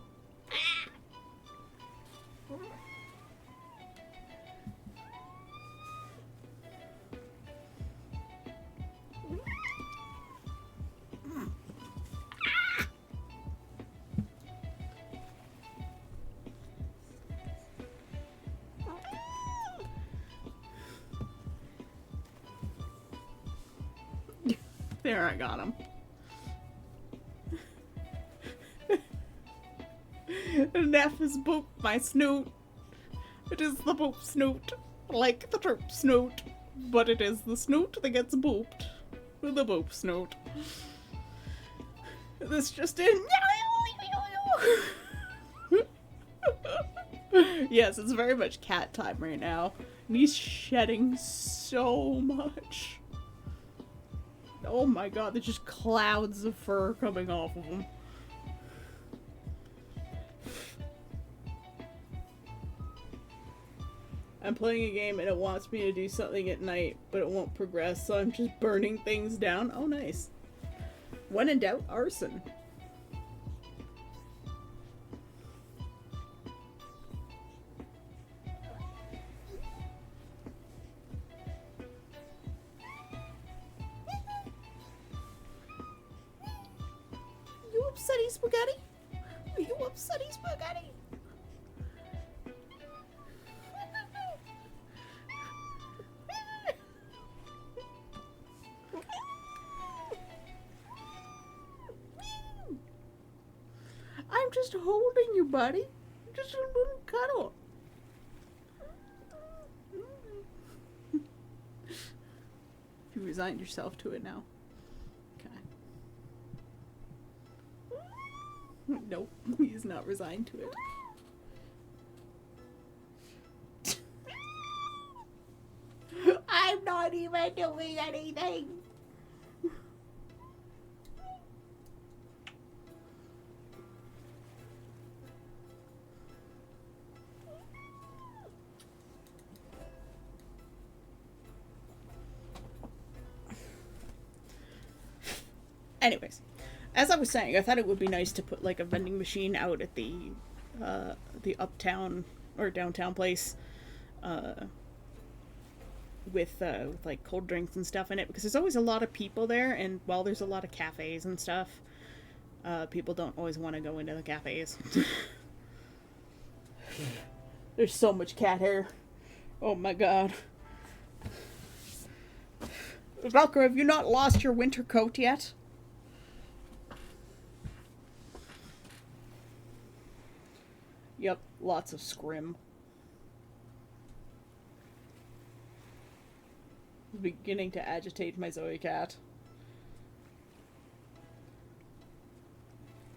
There, I got him. Neff has booped my snoot. It is the boop snoot, like the chirp snoot, but it is the snoot that gets booped. The boop snoot. This just in. Yes, it's very much cat time right now. And he's shedding so much. Oh my god, there's just clouds of fur coming off of him. I'm playing a game and it wants me to do something at night, but it won't progress, so I'm just burning things down. Oh, nice. When in doubt, arson. You upsetty spaghetti? Are you upsetty spaghetti? just holding you, buddy. Just a little cuddle. You resigned yourself to it now. Okay. Nope, he's not resigned to it. I'm not even doing anything. Anyways, as I was saying, I thought it would be nice to put like a vending machine out at the uptown or downtown place, with like cold drinks and stuff in it, because there's always a lot of people there, and while there's a lot of cafes and stuff, people don't always want to go into the cafes. There's so much cat hair. Oh my god. Velcro, have you not lost your winter coat yet? Yep, lots of scrim. Beginning to agitate my Zoe cat.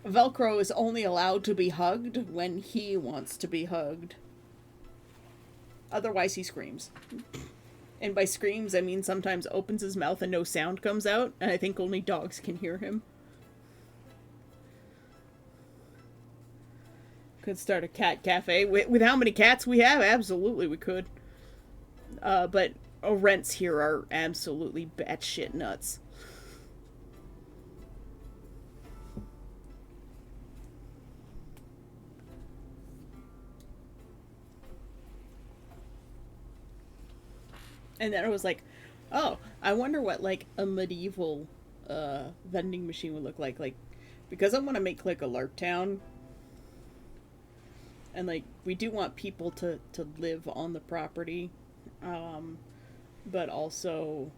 Velcro is only allowed to be hugged when he wants to be hugged. Otherwise he screams. And by screams, I mean sometimes opens his mouth and no sound comes out, and I think only dogs can hear him. Could start a cat cafe. With how many cats we have, absolutely we could. But rents here are absolutely batshit nuts. And then I was like, oh, I wonder what like a medieval vending machine would look like. Like, because I want to make like a LARP town. And like we do want people to live on the property, but also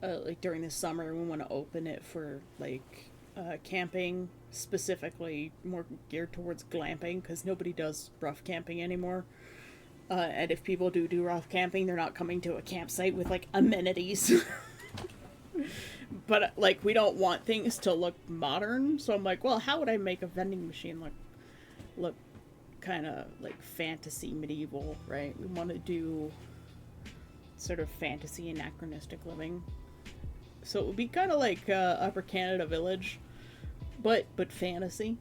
like during the summer we want to open it for like camping, specifically more geared towards glamping, because nobody does rough camping anymore. And if people do rough camping, they're not coming to a campsite with like amenities. But like we don't want things to look modern, so I'm like, well, how would I make a vending machine look kind of like fantasy medieval, right? We want to do sort of fantasy anachronistic living, so it would be kind of like Upper Canada Village, but fantasy.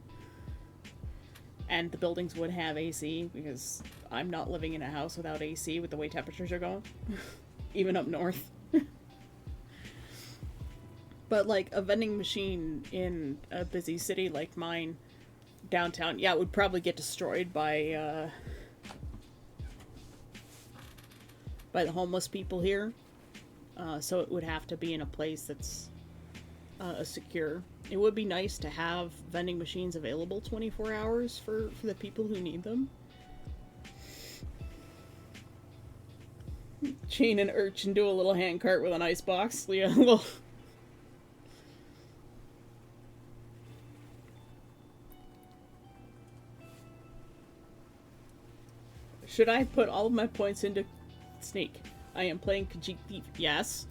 And the buildings would have AC, because I'm not living in a house without AC with the way temperatures are going, even up north. But like a vending machine in a busy city like mine, downtown, yeah, it would probably get destroyed by the homeless people here. So it would have to be in a place that's secure. It would be nice to have vending machines available 24 hours for the people who need them. Chain an urchin to a little handcart with an ice box. Yeah, well. Should I put all of my points into Snake? I am playing Khajiit Thief. Yes.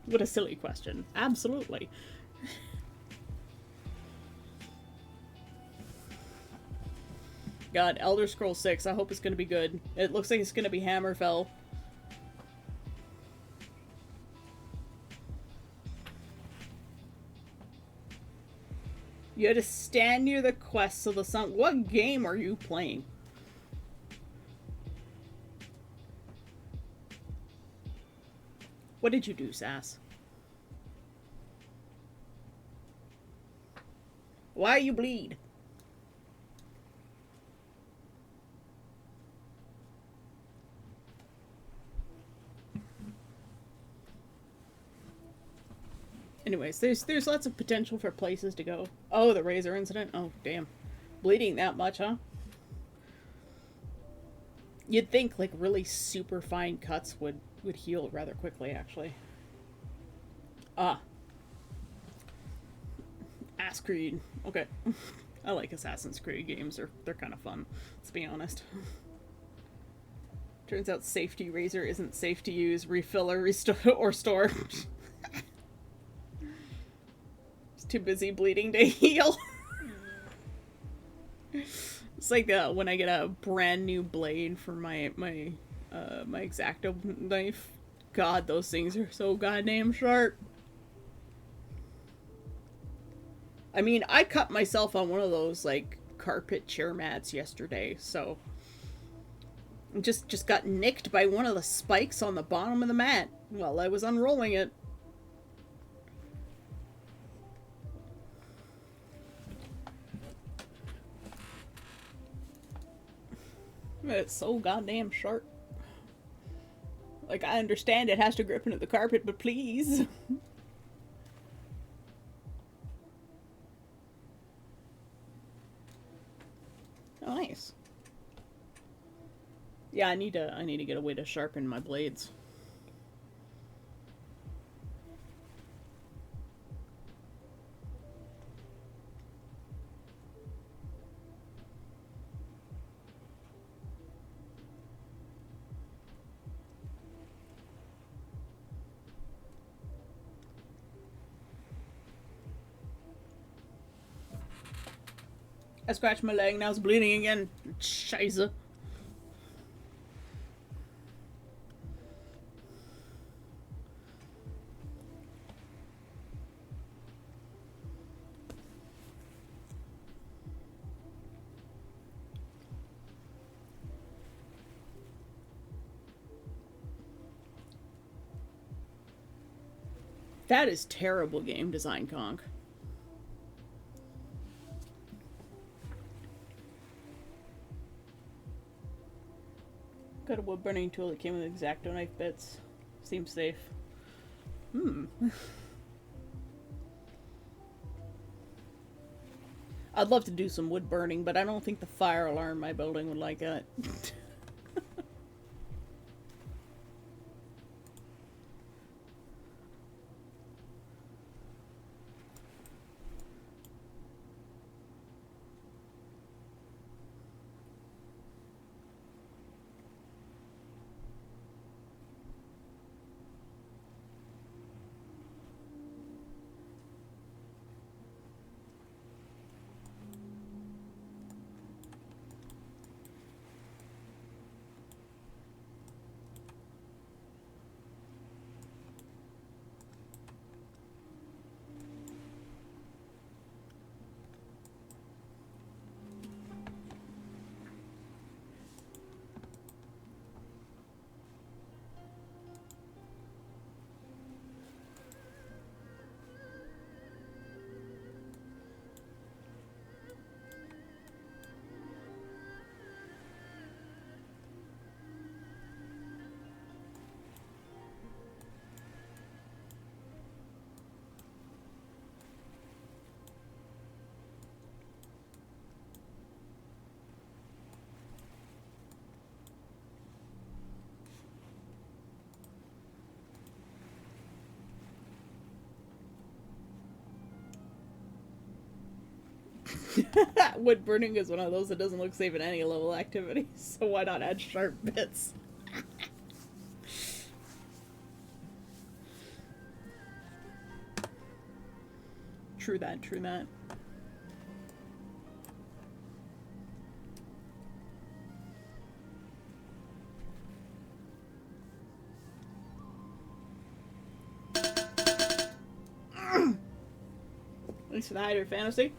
What a silly question. Absolutely. God, Elder Scrolls 6. I hope it's going to be good. It looks like it's going to be Hammerfell. You had to stand near the quests of the sun. What game are you playing? What did you do, Sass? Why you bleed? Anyways, there's lots of potential for places to go. Oh, the Razor incident? Oh, damn. Bleeding that much, huh? You'd think, like, really super fine cuts would heal rather quickly, actually. Ah, Ass Creed. Okay. I like Assassin's Creed games. They're kind of fun, let's be honest. Turns out Safety Razor isn't safe to use, refill, or restore or store. It's too busy bleeding to heal. It's like when I get a brand new blade for my X-Acto knife. God, those things are so goddamn sharp. I mean, I cut myself on one of those like carpet chair mats yesterday, so just got nicked by one of the spikes on the bottom of the mat while I was unrolling it. It's so goddamn sharp. Like, I understand it has to grip into the carpet, but please. Oh, nice. Yeah, I need to get a way to sharpen my blades. I scratched my leg, now it's bleeding again. Scheiße. That is terrible game design, Conk. Got a wood burning tool that came with X-Acto knife bits. Seems safe. I'd love to do some wood burning, but I don't think the fire alarm in my building would like it. Wood burning is one of those that doesn't look safe in any level activity, so why not add sharp bits? True that, true that. Thanks for the Hider Fantasy.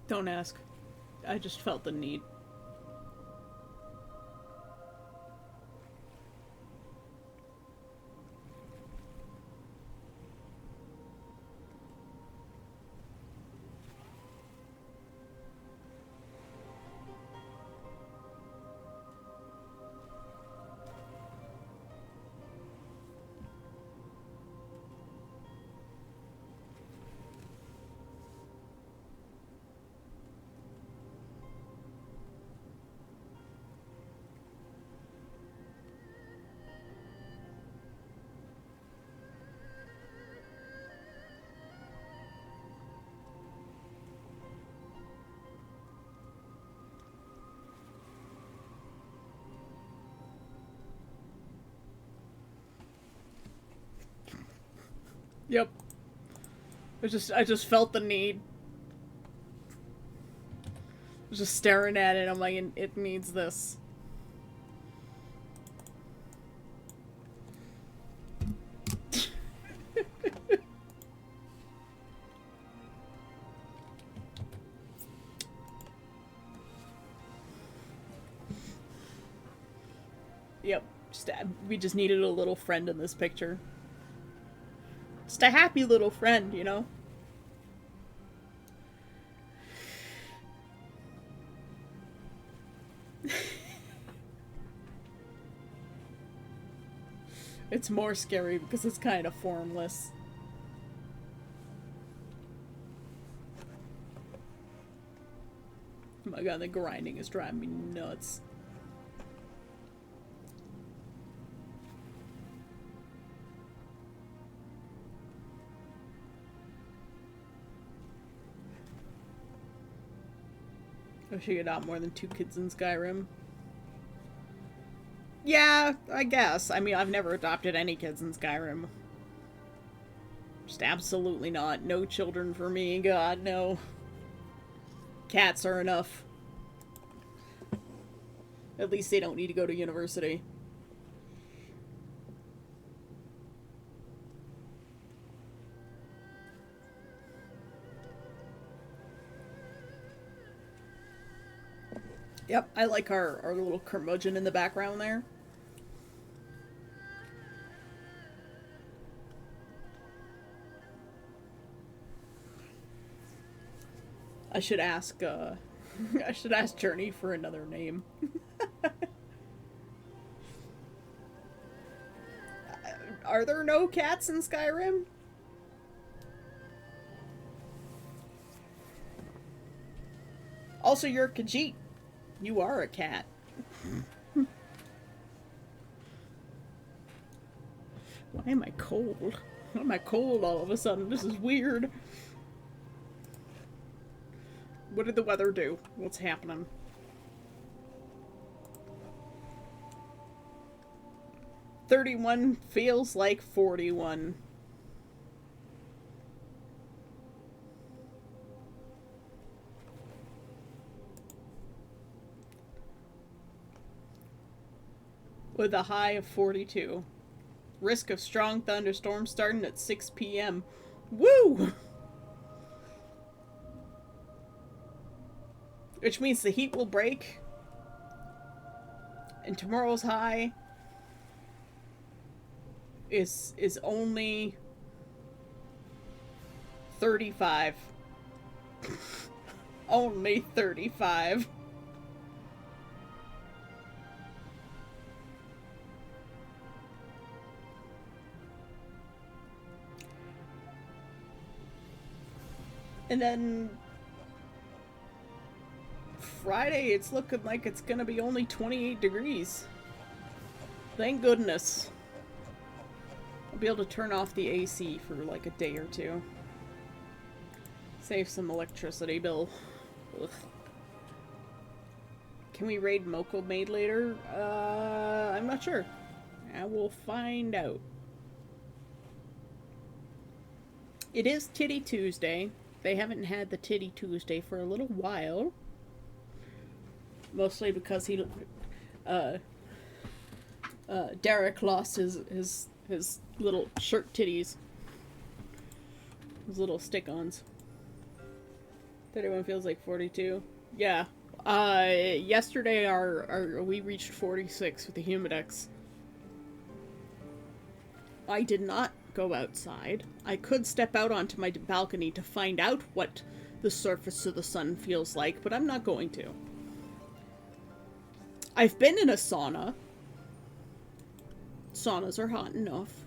Don't ask. I just felt the need. Yep. I just felt the need. I was just staring at it. I'm like, it needs this. Yep. We just needed a little friend in this picture. Just a happy little friend, you know? It's more scary because it's kind of formless. Oh my god, the grinding is driving me nuts. I wish you could adopt more than 2 kids in Skyrim. Yeah, I guess. I mean, I've never adopted any kids in Skyrim. Just absolutely not. No children for me. God, no. Cats are enough. At least they don't need to go to university. Yep, I like our little curmudgeon in the background there. I should ask Journey for another name. Are there no cats in Skyrim? Also, you're Khajiit. You are a cat. Why am I cold? Why am I cold all of a sudden? This is weird. What did the weather do? What's happening? $31 feels like 41. With a high of 42. Risk of strong thunderstorms starting at 6 p.m. Woo! Which means the heat will break. And tomorrow's high is only 35. Only 35. And then Friday, it's looking like it's gonna be only 28 degrees. Thank goodness. I'll be able to turn off the AC for like a day or two. Save some electricity bill. Ugh. Can we raid Moko Maid later? I'm not sure. I will find out. It is Titty Tuesday. They haven't had the Titty Tuesday for a little while. Mostly because Derek lost his little shirt titties. His little stick-ons. 31 feels like 42. Yeah. Yesterday we reached 46 with the Humidex. I did not go outside. I could step out onto my balcony to find out what the surface of the sun feels like, but I'm not going to. I've been in a sauna. Saunas are hot enough.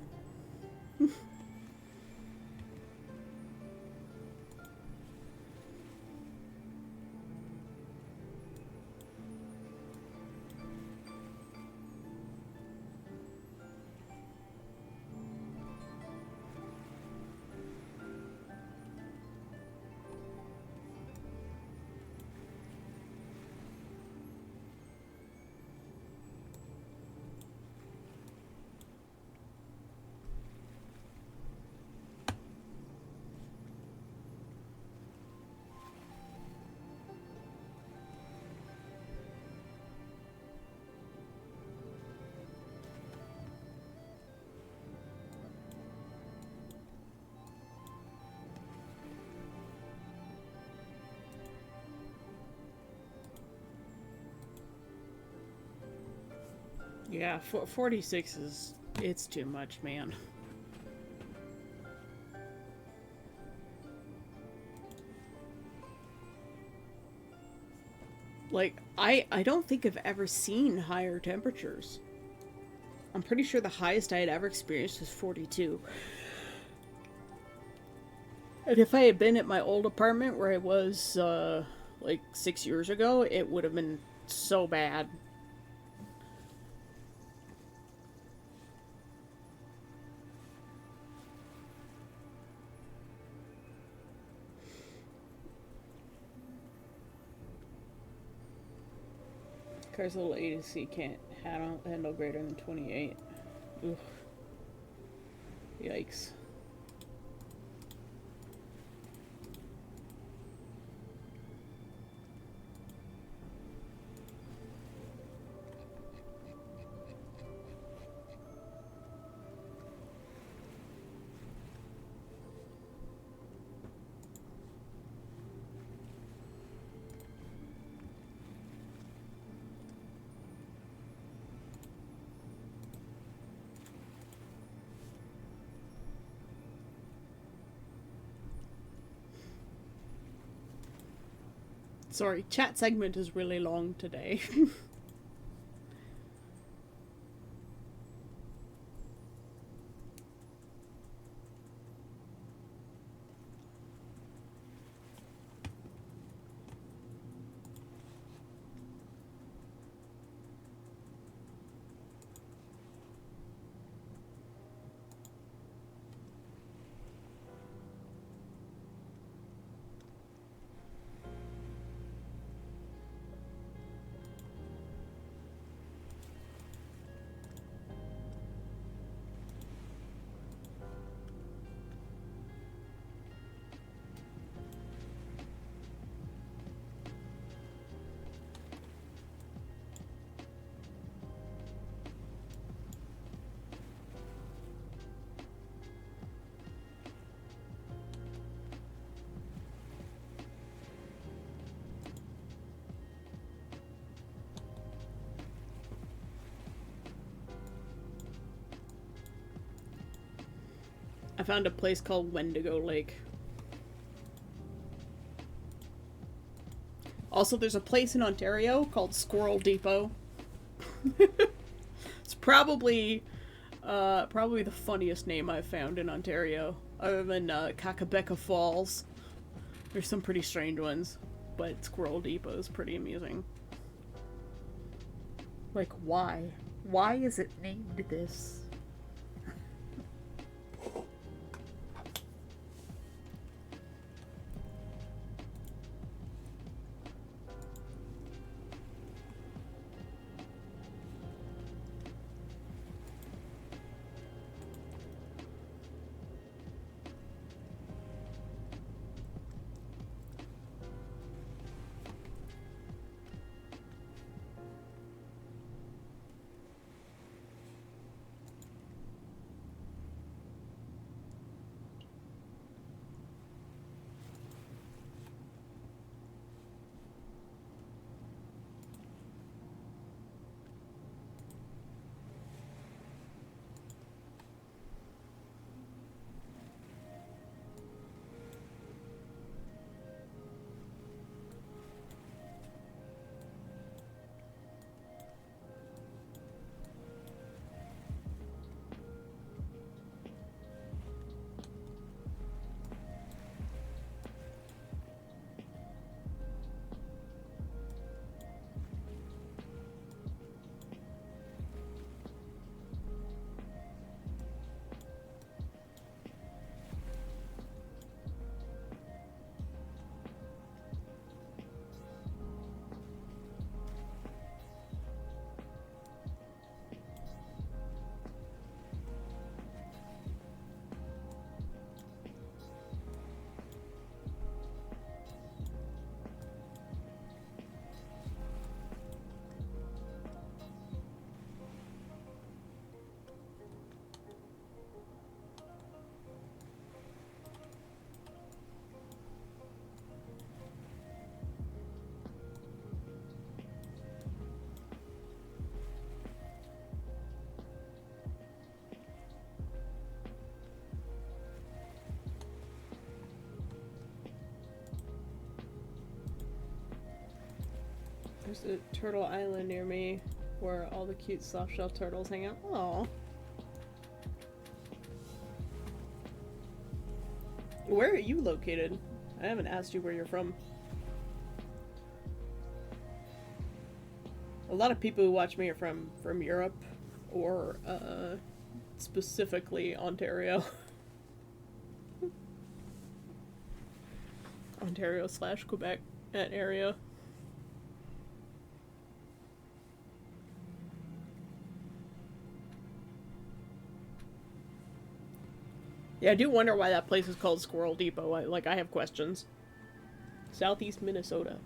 Yeah, 46 is... it's too much, man. Like, I don't think I've ever seen higher temperatures. I'm pretty sure the highest I had ever experienced was 42. And if I had been at my old apartment where I was, like 6 years ago, it would have been so bad. Car's little ADC can't handle greater than 28. Oof. Yikes. Sorry, chat segment is really long today. I found a place called Wendigo Lake. Also, there's a place in Ontario called Squirrel Depot. It's probably the funniest name I've found in Ontario, other than Kakabeka Falls. There's some pretty strange ones, but Squirrel Depot is pretty amusing. Like, why? Why is it named this? There's a turtle island near me where all the cute soft-shell turtles hang out. Aww. Where are you located? I haven't asked you where you're from. A lot of people who watch me are from Europe or specifically Ontario. Ontario/Quebec, that area. Yeah, I do wonder why that place is called Squirrel Depot. I have questions. Southeast Minnesota.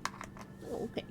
Oh, okay.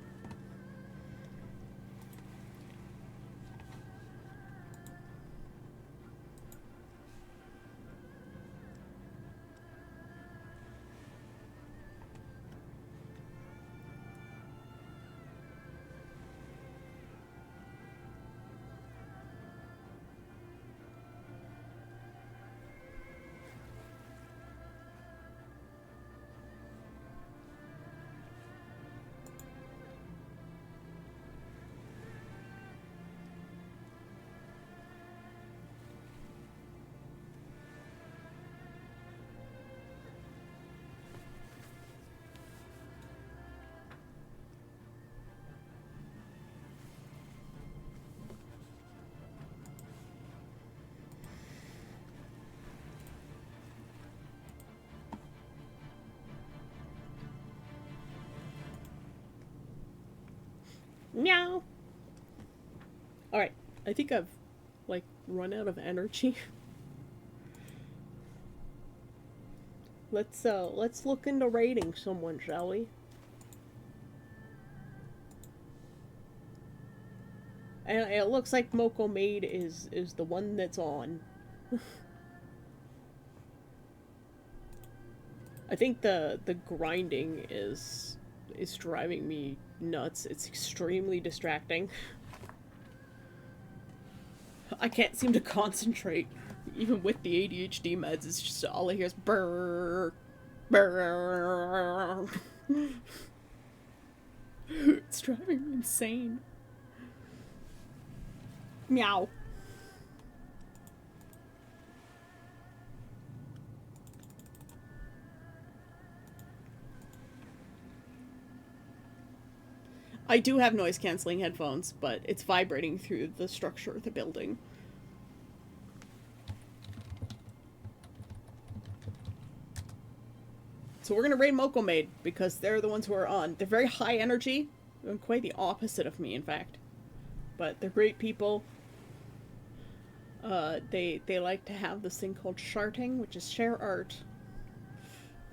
Meow. Alright, I think I've, like, run out of energy. Let's look into raiding someone, shall we? And it looks like Moko Maid is the one that's on. I think the grinding is driving me nuts. It's extremely distracting. I can't seem to concentrate. Even with the ADHD meds, it's just all I hear is brrr, brrr. It's driving me insane. Meow. I do have noise-canceling headphones, but it's vibrating through the structure of the building. So we're gonna raid Moko Maid, because they're the ones who are on. They're very high energy. They're quite the opposite of me, in fact. But they're great people. They like to have this thing called sharting, which is share art.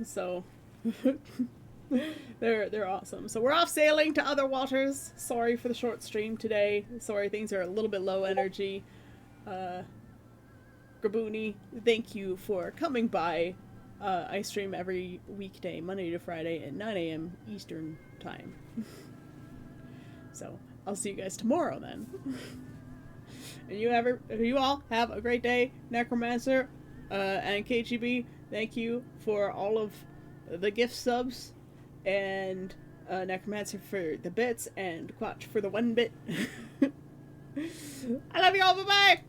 So... They're awesome. So we're off sailing to other waters. Sorry for the short stream today. Sorry things are a little bit low energy. Graboony, thank you for coming by. I stream every weekday, Monday to Friday at 9 a.m. Eastern time. So I'll see you guys tomorrow then. And you all have a great day. Necromancer and KGB, thank you for all of the gift subs. And Necromancer for the bits, and Quatch for the 1 bit. I love you all, bye-bye!